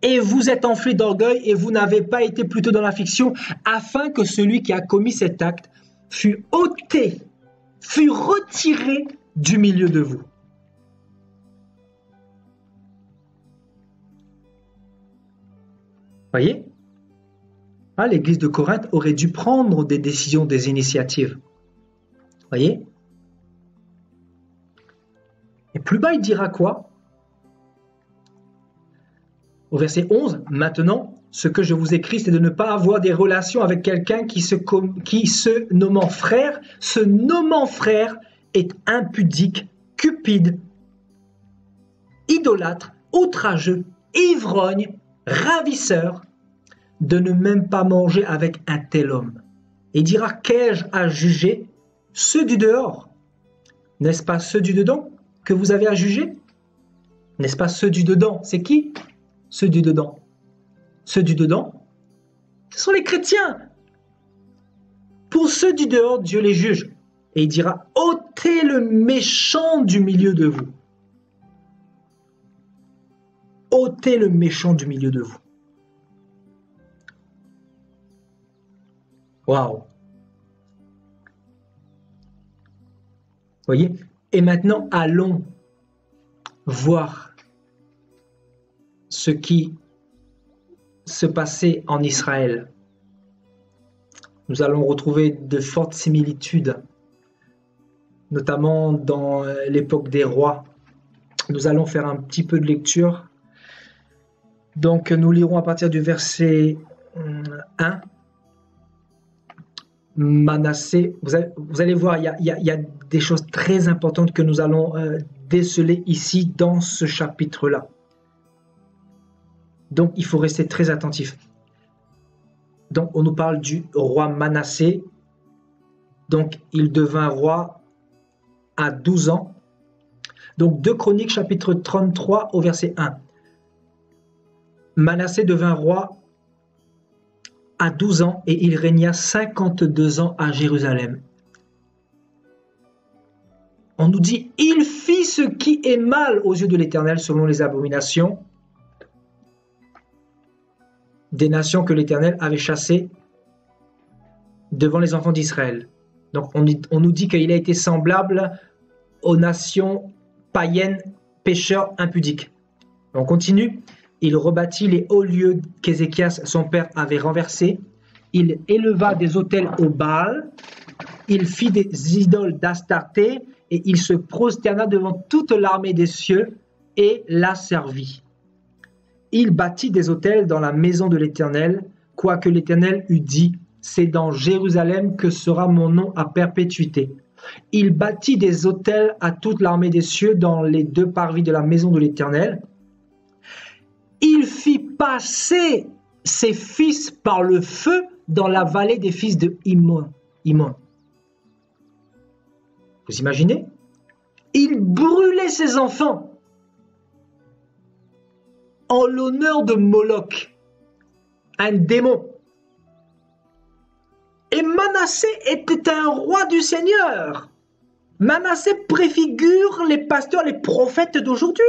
Et vous êtes enflés d'orgueil et vous n'avez pas été plutôt dans l'affliction, afin que celui qui a commis cet acte fût ôté, fût retiré du milieu de vous. Voyez? L'église de Corinthe aurait dû prendre des décisions, des initiatives. Voyez? Et plus bas, il dira quoi? Au verset 11, maintenant, ce que je vous écris, c'est de ne pas avoir des relations avec quelqu'un qui se nommant frère, est impudique, cupide, idolâtre, outrageux, ivrogne, ravisseur, de ne même pas manger avec un tel homme. Et il dira, qu'ai-je à juger? Ceux du dehors. N'est-ce pas ceux du dedans que vous avez à juger? N'est-ce pas ceux du dedans? C'est qui? Ceux du dedans. Ceux du dedans, ce sont les chrétiens. Pour ceux du dehors, Dieu les juge. Et il dira, ôtez le méchant du milieu de vous. Ôtez le méchant du milieu de vous. Waouh! Voyez? Et maintenant, allons voir ce qui se passait en Israël. Nous allons retrouver de fortes similitudes, notamment dans l'époque des rois. Nous allons faire un petit peu de lecture. Donc, nous lirons à partir du verset 1. Manassé, vous allez voir, il y a des choses très importantes que nous allons déceler ici dans ce chapitre-là. Donc, il faut rester très attentif. Donc, on nous parle du roi Manassé. Donc, il devint roi à 12 ans. Donc, 2 Chroniques, chapitre 33 au verset 1. Manassé devint roi à 12 ans et il régna 52 ans à Jérusalem. On nous dit, il fit ce qui est mal aux yeux de l'Éternel selon les abominations des nations que l'Éternel avait chassées devant les enfants d'Israël. Donc on nous dit qu'il a été semblable aux nations païennes, pécheurs, impudiques. On continue. Il rebâtit les hauts lieux qu'Ézéchias, son père, avait renversés. Il éleva des autels au Baal. Il fit des idoles d'Astarté et il se prosterna devant toute l'armée des cieux et la servit. Il bâtit des autels dans la maison de l'Éternel, quoique l'Éternel eût dit, c'est dans Jérusalem que sera mon nom à perpétuité. Il bâtit des autels à toute l'armée des cieux dans les 2 parvis de la maison de l'Éternel. Il fit passer ses fils par le feu dans la vallée des fils de Immon. Vous imaginez? Il brûlait ses enfants en l'honneur de Moloch, un démon. Et Manassé était un roi du Seigneur. Manassé préfigure les pasteurs, les prophètes d'aujourd'hui.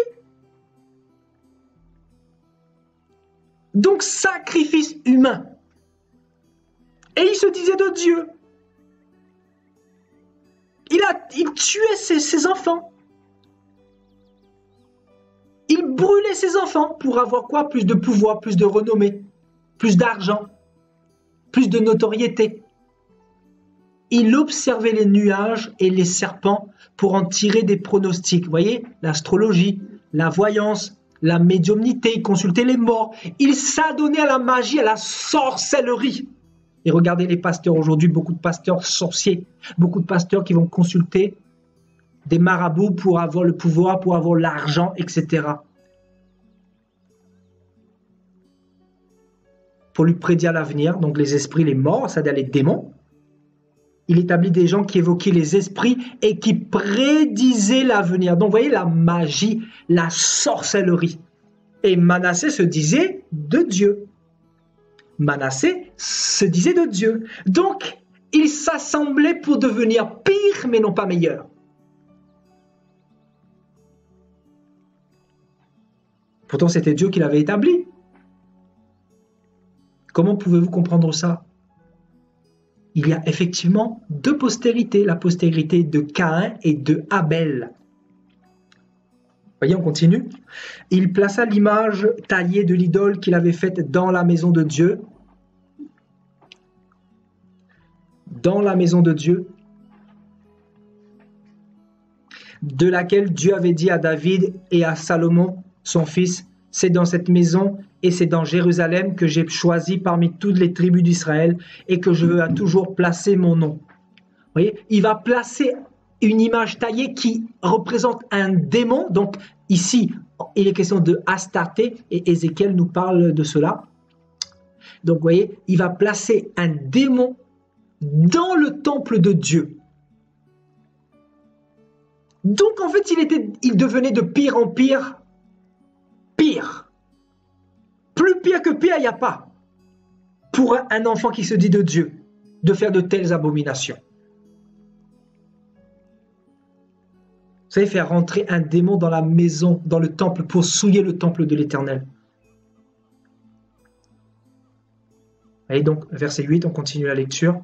Donc, sacrifice humain. Et il se disait de Dieu. Il tuait ses enfants. Il brûlait ses enfants pour avoir quoi? Plus de pouvoir, plus de renommée, plus d'argent, plus de notoriété. Il observait les nuages et les serpents pour en tirer des pronostics. Vous voyez, l'astrologie, la voyance, la médiumnité, il consultait les morts. Il s'adonnait à la magie, à la sorcellerie. Et regardez les pasteurs aujourd'hui, beaucoup de pasteurs sorciers, beaucoup de pasteurs qui vont consulter des marabouts pour avoir le pouvoir, pour avoir l'argent, etc. Pour lui prédire l'avenir, donc les esprits, les morts, c'est-à-dire les démons. Il établit des gens qui évoquaient les esprits et qui prédisaient l'avenir. Donc vous voyez la magie, la sorcellerie. Et Manassé se disait de Dieu. Manassé se disait de Dieu. Donc il s'assemblait pour devenir pire, mais non pas meilleur. Pourtant, c'était Dieu qui l'avait établi. Comment pouvez-vous comprendre ça? Il y a effectivement 2 postérités, la postérité de Caïn et de Abel. Voyez, on continue. Il plaça l'image taillée de l'idole qu'il avait faite dans la maison de Dieu. Dans la maison de Dieu, de laquelle Dieu avait dit à David et à Salomon, son fils, c'est dans cette maison et c'est dans Jérusalem que j'ai choisi parmi toutes les tribus d'Israël et que je veux à toujours placer mon nom. Vous voyez, il va placer une image taillée qui représente un démon. Donc ici, il est question de Astarté et Ézéchiel nous parle de cela. Donc, vous voyez, il va placer un démon dans le temple de Dieu. Donc, en fait, il devenait de pire en pire, pire. Plus pire que pire, il n'y a pas. Pour un enfant qui se dit de Dieu, de faire de telles abominations. Vous savez, faire rentrer un démon dans la maison, dans le temple, pour souiller le temple de l'Éternel. Et donc, verset 8, on continue la lecture.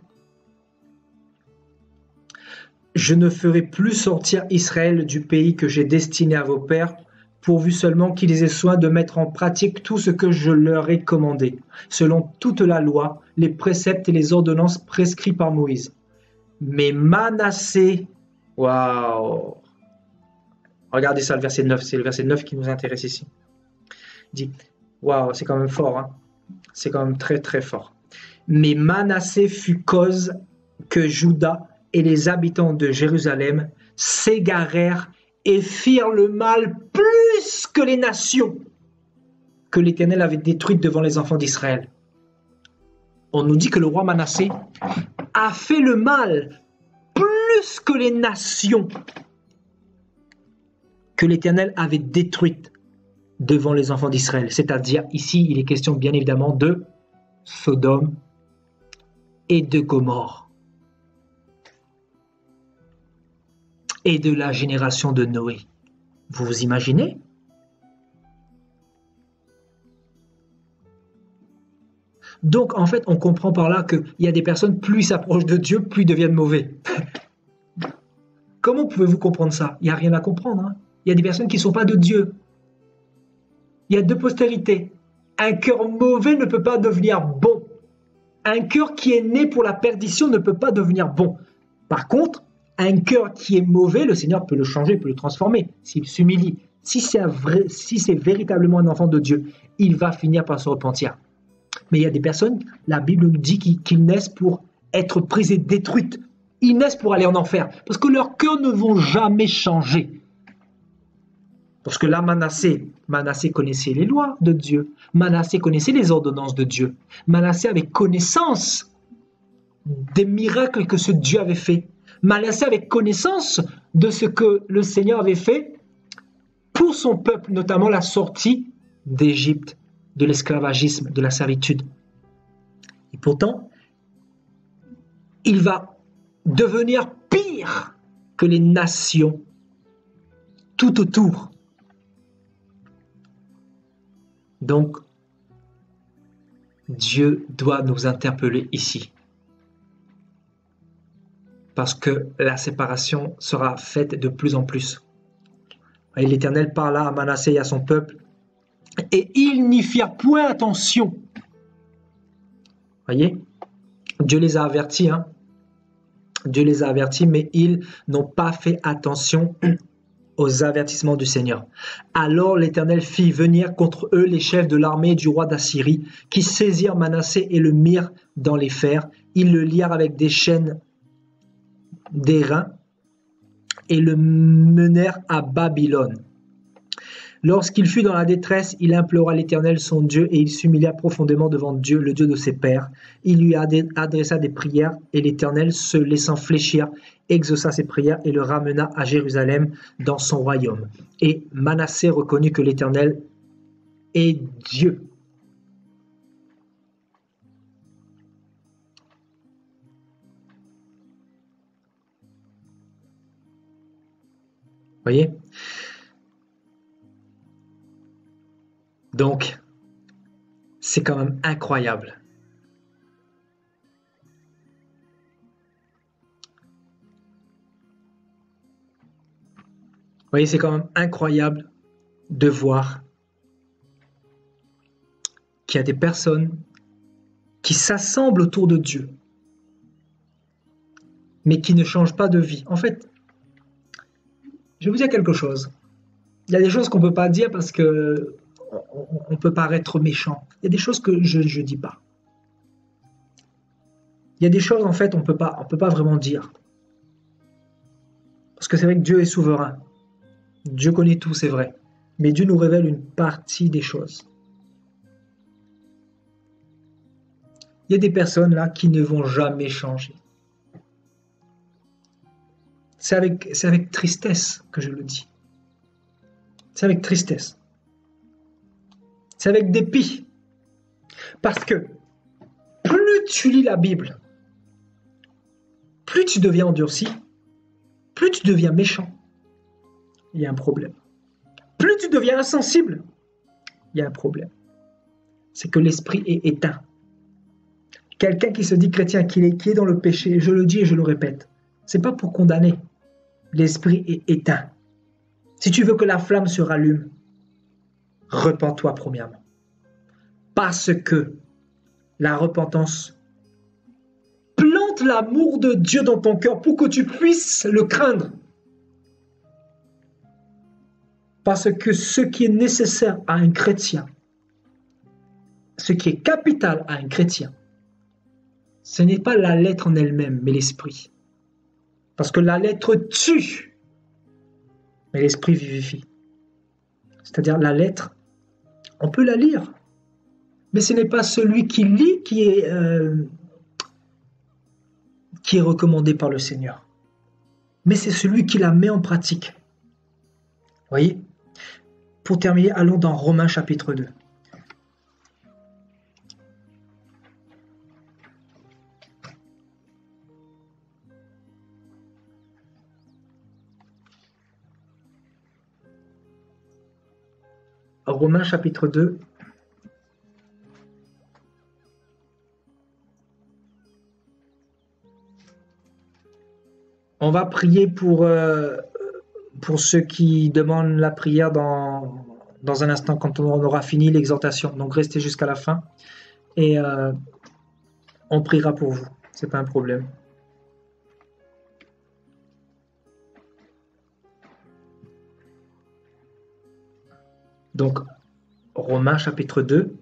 Je ne ferai plus sortir Israël du pays que j'ai destiné à vos pères, pourvu seulement qu'ils aient soin de mettre en pratique tout ce que je leur ai commandé, selon toute la loi, les préceptes et les ordonnances prescrits par Moïse. Mais Manassé, waouh! Regardez ça, le verset 9, c'est le verset 9 qui nous intéresse ici. Il dit, waouh, c'est quand même fort, hein? C'est quand même très très fort. Mais Manassé fut cause que Juda et les habitants de Jérusalem s'égarèrent et firent le mal plus que les nations que l'Éternel avait détruites devant les enfants d'Israël. On nous dit que le roi Manassé a fait le mal plus que les nations que l'Éternel avait détruites devant les enfants d'Israël. C'est-à-dire, ici, il est question bien évidemment de Sodome et de Gomorrhe et de la génération de Noé. Vous vous imaginez? Donc, en fait, on comprend par là qu'il y a des personnes, plus ils s'approchent de Dieu, plus ils deviennent mauvais. Comment pouvez-vous comprendre ça? Il n'y a rien à comprendre. Hein. Il y a des personnes qui ne sont pas de Dieu. Il y a deux postérités. Un cœur mauvais ne peut pas devenir bon. Un cœur qui est né pour la perdition ne peut pas devenir bon. Par contre, un cœur qui est mauvais, le Seigneur peut le changer, peut le transformer, s'il s'humilie. Si c'est véritablement un enfant de Dieu, il va finir par se repentir. Mais il y a des personnes, la Bible nous dit qu'ils naissent pour être prises et détruites. Ils naissent pour aller en enfer, parce que leurs cœurs ne vont jamais changer. Parce que là, Manassé connaissait les lois de Dieu. Manassé connaissait les ordonnances de Dieu. Manassé avait connaissance des miracles que ce Dieu avait fait. Manassé avait connaissance de ce que le Seigneur avait fait pour son peuple, notamment la sortie d'Égypte, de l'esclavagisme, de la servitude. Et pourtant, il va devenir pire que les nations tout autour. Donc, Dieu doit nous interpeller ici. Parce que la séparation sera faite de plus en plus. Et l'Éternel parla à Manassé et à son peuple, et ils n'y firent point attention. Voyez, Dieu les a avertis, hein. Dieu les a avertis, mais ils n'ont pas fait attention aux avertissements du Seigneur. Alors l'Éternel fit venir contre eux les chefs de l'armée du roi d'Assyrie, qui saisirent Manassé et le mirent dans les fers. Ils le lièrent avec des chaînes d'airain et le menèrent à Babylone. Lorsqu'il fut dans la détresse, il implora l'Éternel son Dieu et il s'humilia profondément devant Dieu, le Dieu de ses pères. Il lui adressa des prières et l'Éternel, se laissant fléchir, exauça ses prières et le ramena à Jérusalem dans son royaume. Et Manassé reconnut que l'Éternel est Dieu. Voyez? Donc, c'est quand même incroyable. Vous voyez, c'est quand même incroyable de voir qu'il y a des personnes qui s'assemblent autour de Dieu, mais qui ne changent pas de vie. En fait, je vais vous dire quelque chose. Il y a des choses qu'on ne peut pas dire parce que on peut paraître méchant. Il y a des choses que je ne dis pas. Il y a des choses, en fait, on peut pas vraiment dire. Parce que c'est vrai que Dieu est souverain. Dieu connaît tout, c'est vrai. Mais Dieu nous révèle une partie des choses. Il y a des personnes là qui ne vont jamais changer. C'est avec tristesse que je le dis. C'est avec tristesse. C'est avec dépit. Parce que plus tu lis la Bible, plus tu deviens endurci, plus tu deviens méchant. Il y a un problème. Plus tu deviens insensible, il y a un problème. C'est que l'esprit est éteint. Quelqu'un qui se dit chrétien, qui est dans le péché, je le dis et je le répète, c'est pas pour condamner. L'esprit est éteint. Si tu veux que la flamme se rallume, repens-toi premièrement. Parce que la repentance plante l'amour de Dieu dans ton cœur pour que tu puisses le craindre. Parce que ce qui est nécessaire à un chrétien, ce qui est capital à un chrétien, ce n'est pas la lettre en elle-même, mais l'esprit. Parce que la lettre tue, mais l'esprit vivifie. C'est-à-dire la lettre, on peut la lire, mais ce n'est pas celui qui lit qui est recommandé par le Seigneur. Mais c'est celui qui la met en pratique. Vous voyez? Pour terminer, allons dans Romains chapitre 2. Romains chapitre 2. On va prier pour ceux qui demandent la prière dans un instant quand on aura fini l'exhortation. Donc restez jusqu'à la fin et on priera pour vous. C'est pas un problème. Donc, Romains chapitre 2.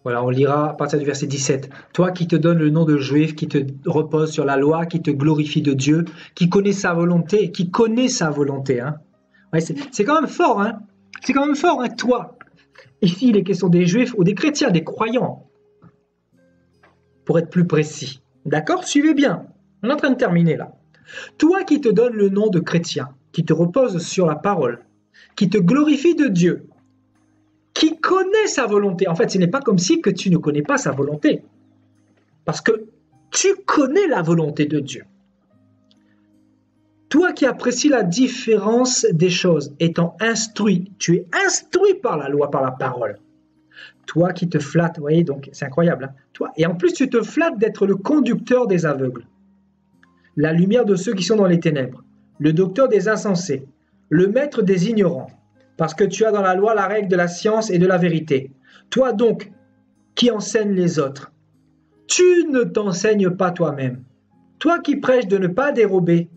Voilà, on lira à partir du verset 17. Toi qui te donnes le nom de juif, qui te repose sur la loi, qui te glorifie de Dieu, qui connaît sa volonté, Hein. Ouais, c'est quand même fort, hein. C'est quand même fort, hein, toi. Ici, il est question des juifs ou des chrétiens, des croyants. Pour être plus précis. D'accord? Suivez bien. On est en train de terminer là. Toi qui te donnes le nom de chrétien, qui te repose sur la parole, qui te glorifie de Dieu, qui connaît sa volonté. En fait, ce n'est pas comme si que tu ne connais pas sa volonté. Parce que tu connais la volonté de Dieu. Toi qui apprécies la différence des choses, étant instruit, tu es instruit par la loi, par la parole. Toi qui te flattes, vous voyez, donc c'est incroyable. Hein, toi, et en plus, tu te flattes d'être le conducteur des aveugles, la lumière de ceux qui sont dans les ténèbres, le docteur des insensés, le maître des ignorants, parce que tu as dans la loi la règle de la science et de la vérité. Toi donc, qui enseignes les autres, tu ne t'enseignes pas toi-même. Toi qui prêches de ne pas dérober,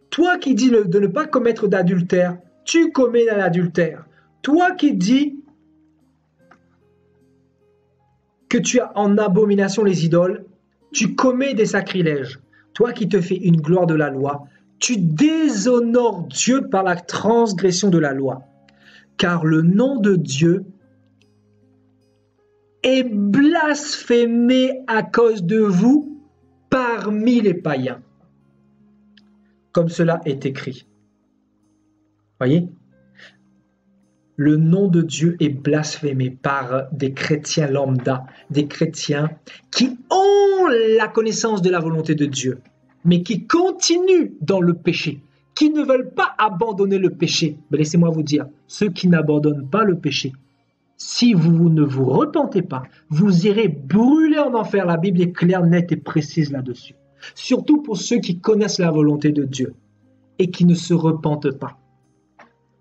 toi qui dis de ne pas commettre d'adultère, tu commets l'adultère. Toi qui dis que tu as en abomination les idoles, tu commets des sacrilèges. Toi qui te fais une gloire de la loi, tu déshonores Dieu par la transgression de la loi. Car le nom de Dieu est blasphémé à cause de vous parmi les païens. Comme cela est écrit. Voyez? Le nom de Dieu est blasphémé par des chrétiens lambda, des chrétiens qui ont la connaissance de la volonté de Dieu, mais qui continuent dans le péché, qui ne veulent pas abandonner le péché. Mais laissez-moi vous dire, ceux qui n'abandonnent pas le péché, si vous ne vous repentez pas, vous irez brûler en enfer. La Bible est claire, nette et précise là-dessus. Surtout pour ceux qui connaissent la volonté de Dieu et qui ne se repentent pas.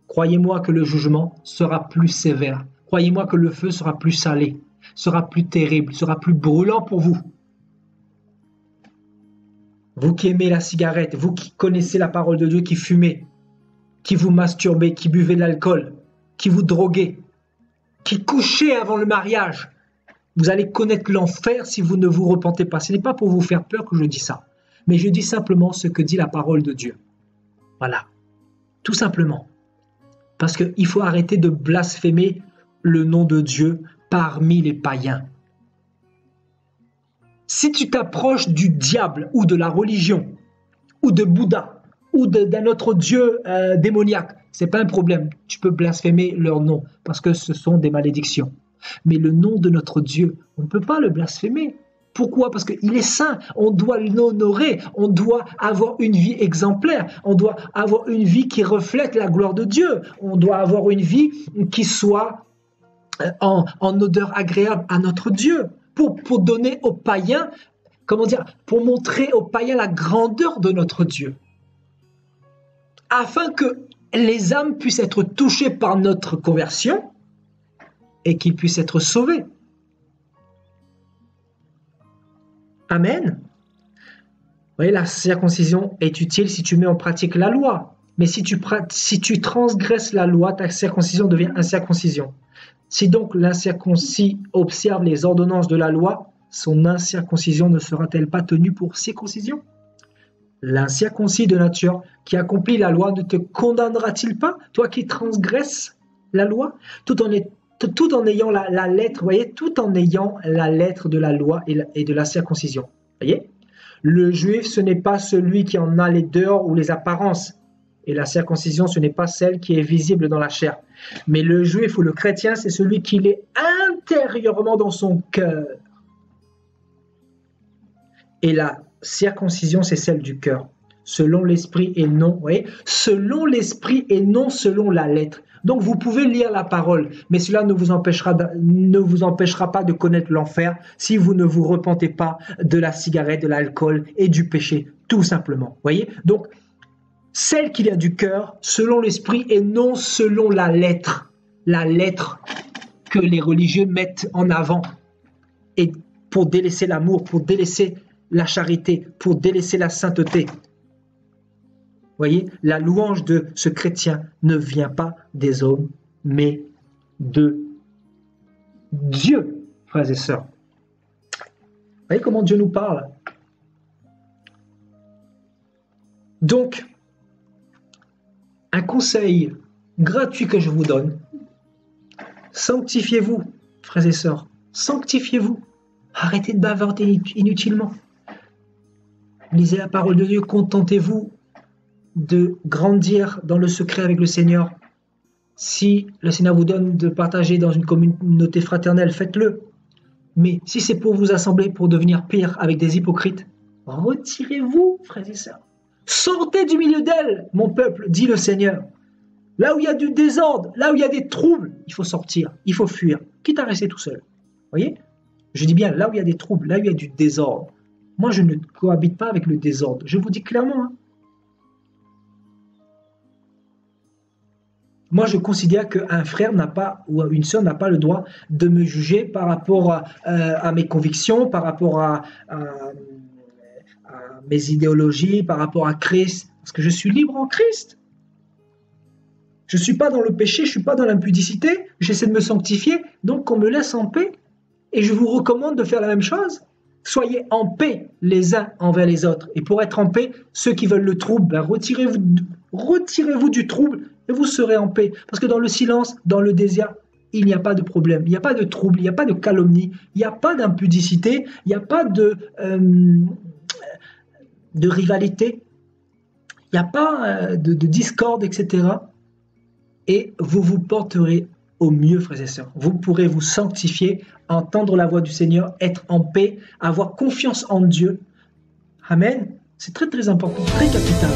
Croyez-moi que le jugement sera plus sévère. Croyez-moi que le feu sera plus salé, sera plus terrible, sera plus brûlant pour vous. Vous qui aimez la cigarette, vous qui connaissez la parole de Dieu, qui fumez, qui vous masturbez, qui buvez de l'alcool, qui vous droguez, qui couchez avant le mariage, Vous allez connaître l'enfer si vous ne vous repentez pas. Ce n'est pas pour vous faire peur que je dis ça, mais je dis simplement ce que dit la parole de Dieu. Voilà, tout simplement. Parce qu'il faut arrêter de blasphémer le nom de Dieu parmi les païens. Si tu t'approches du diable ou de la religion ou de Bouddha ou d'un autre dieu démoniaque, ce n'est pas un problème. Tu peux blasphémer leur nom parce que ce sont des malédictions. Mais le nom de notre Dieu, on ne peut pas le blasphémer. Pourquoi? Parce qu'il est saint, on doit l'honorer, on doit avoir une vie exemplaire, on doit avoir une vie qui reflète la gloire de Dieu, on doit avoir une vie qui soit en odeur agréable à notre Dieu, pour donner aux païens, comment dire, pour montrer aux païens la grandeur de notre Dieu, afin que les âmes puissent être touchées par notre conversion et qu'ils puissent être sauvés. Amen. Vous voyez, la circoncision est utile si tu mets en pratique la loi. Mais si tu transgresses la loi, ta circoncision devient incirconcision. Si donc l'incirconcis observe les ordonnances de la loi, son incirconcision ne sera-t-elle pas tenue pour circoncision? L'incirconcis de nature qui accomplit la loi ne te condamnera-t-il pas, toi qui transgresses la loi, tout en ayant la lettre, voyez, tout en ayant la lettre de la loi et de la circoncision. Voyez, le juif, ce n'est pas celui qui en a les dehors ou les apparences, et la circoncision, ce n'est pas celle qui est visible dans la chair. Mais le juif ou le chrétien, c'est celui qui l'est intérieurement dans son cœur. Et la circoncision, c'est celle du cœur, selon l'esprit et non, vous voyez, selon l'esprit et non selon la lettre. Donc vous pouvez lire la parole, mais cela ne vous empêchera pas de connaître l'enfer si vous ne vous repentez pas de la cigarette, de l'alcool et du péché, tout simplement. Voyez, donc celle qu'il y a du cœur, selon l'esprit et non selon la lettre que les religieux mettent en avant, et pour délaisser l'amour, pour délaisser la charité, pour délaisser la sainteté. Voyez, la louange de ce chrétien ne vient pas des hommes, mais de Dieu, frères et sœurs. Voyez comment Dieu nous parle. Donc, un conseil gratuit que je vous donne, sanctifiez-vous, frères et sœurs, sanctifiez-vous. Arrêtez de bavarder inutilement. Lisez la parole de Dieu, contentez-vous de grandir dans le secret avec le Seigneur. Si le Seigneur vous donne de partager dans une communauté fraternelle, faites-le. Mais si c'est pour vous assembler, pour devenir pire avec des hypocrites, retirez-vous, frères et sœurs. Sortez du milieu d'elle, mon peuple, dit le Seigneur. Là où il y a du désordre, là où il y a des troubles, il faut sortir, il faut fuir, quitte à rester tout seul. Voyez? Je dis bien là où il y a des troubles, là où il y a du désordre. Moi, je ne cohabite pas avec le désordre. Je vous dis clairement. Hein. Moi, je considère qu'un frère n'a pas, ou une sœur n'a pas le droit de me juger par rapport à mes convictions, par rapport à mes idéologies, par rapport à Christ, parce que je suis libre en Christ. Je ne suis pas dans le péché, je ne suis pas dans l'impudicité, j'essaie de me sanctifier, donc qu'on me laisse en paix. Et je vous recommande de faire la même chose. Soyez en paix les uns envers les autres. Et pour être en paix, ceux qui veulent le trouble, ben retirez-vous du trouble et vous serez en paix. Parce que dans le silence, dans le désert, il n'y a pas de problème, il n'y a pas de trouble, il n'y a pas de calomnie, il n'y a pas d'impudicité, il n'y a pas de rivalité, il n'y a pas de discorde, etc. Et vous vous porterez au mieux, frères et sœurs. Vous pourrez vous sanctifier, entendre la voix du Seigneur, être en paix, avoir confiance en Dieu. Amen. C'est très très important, très capital.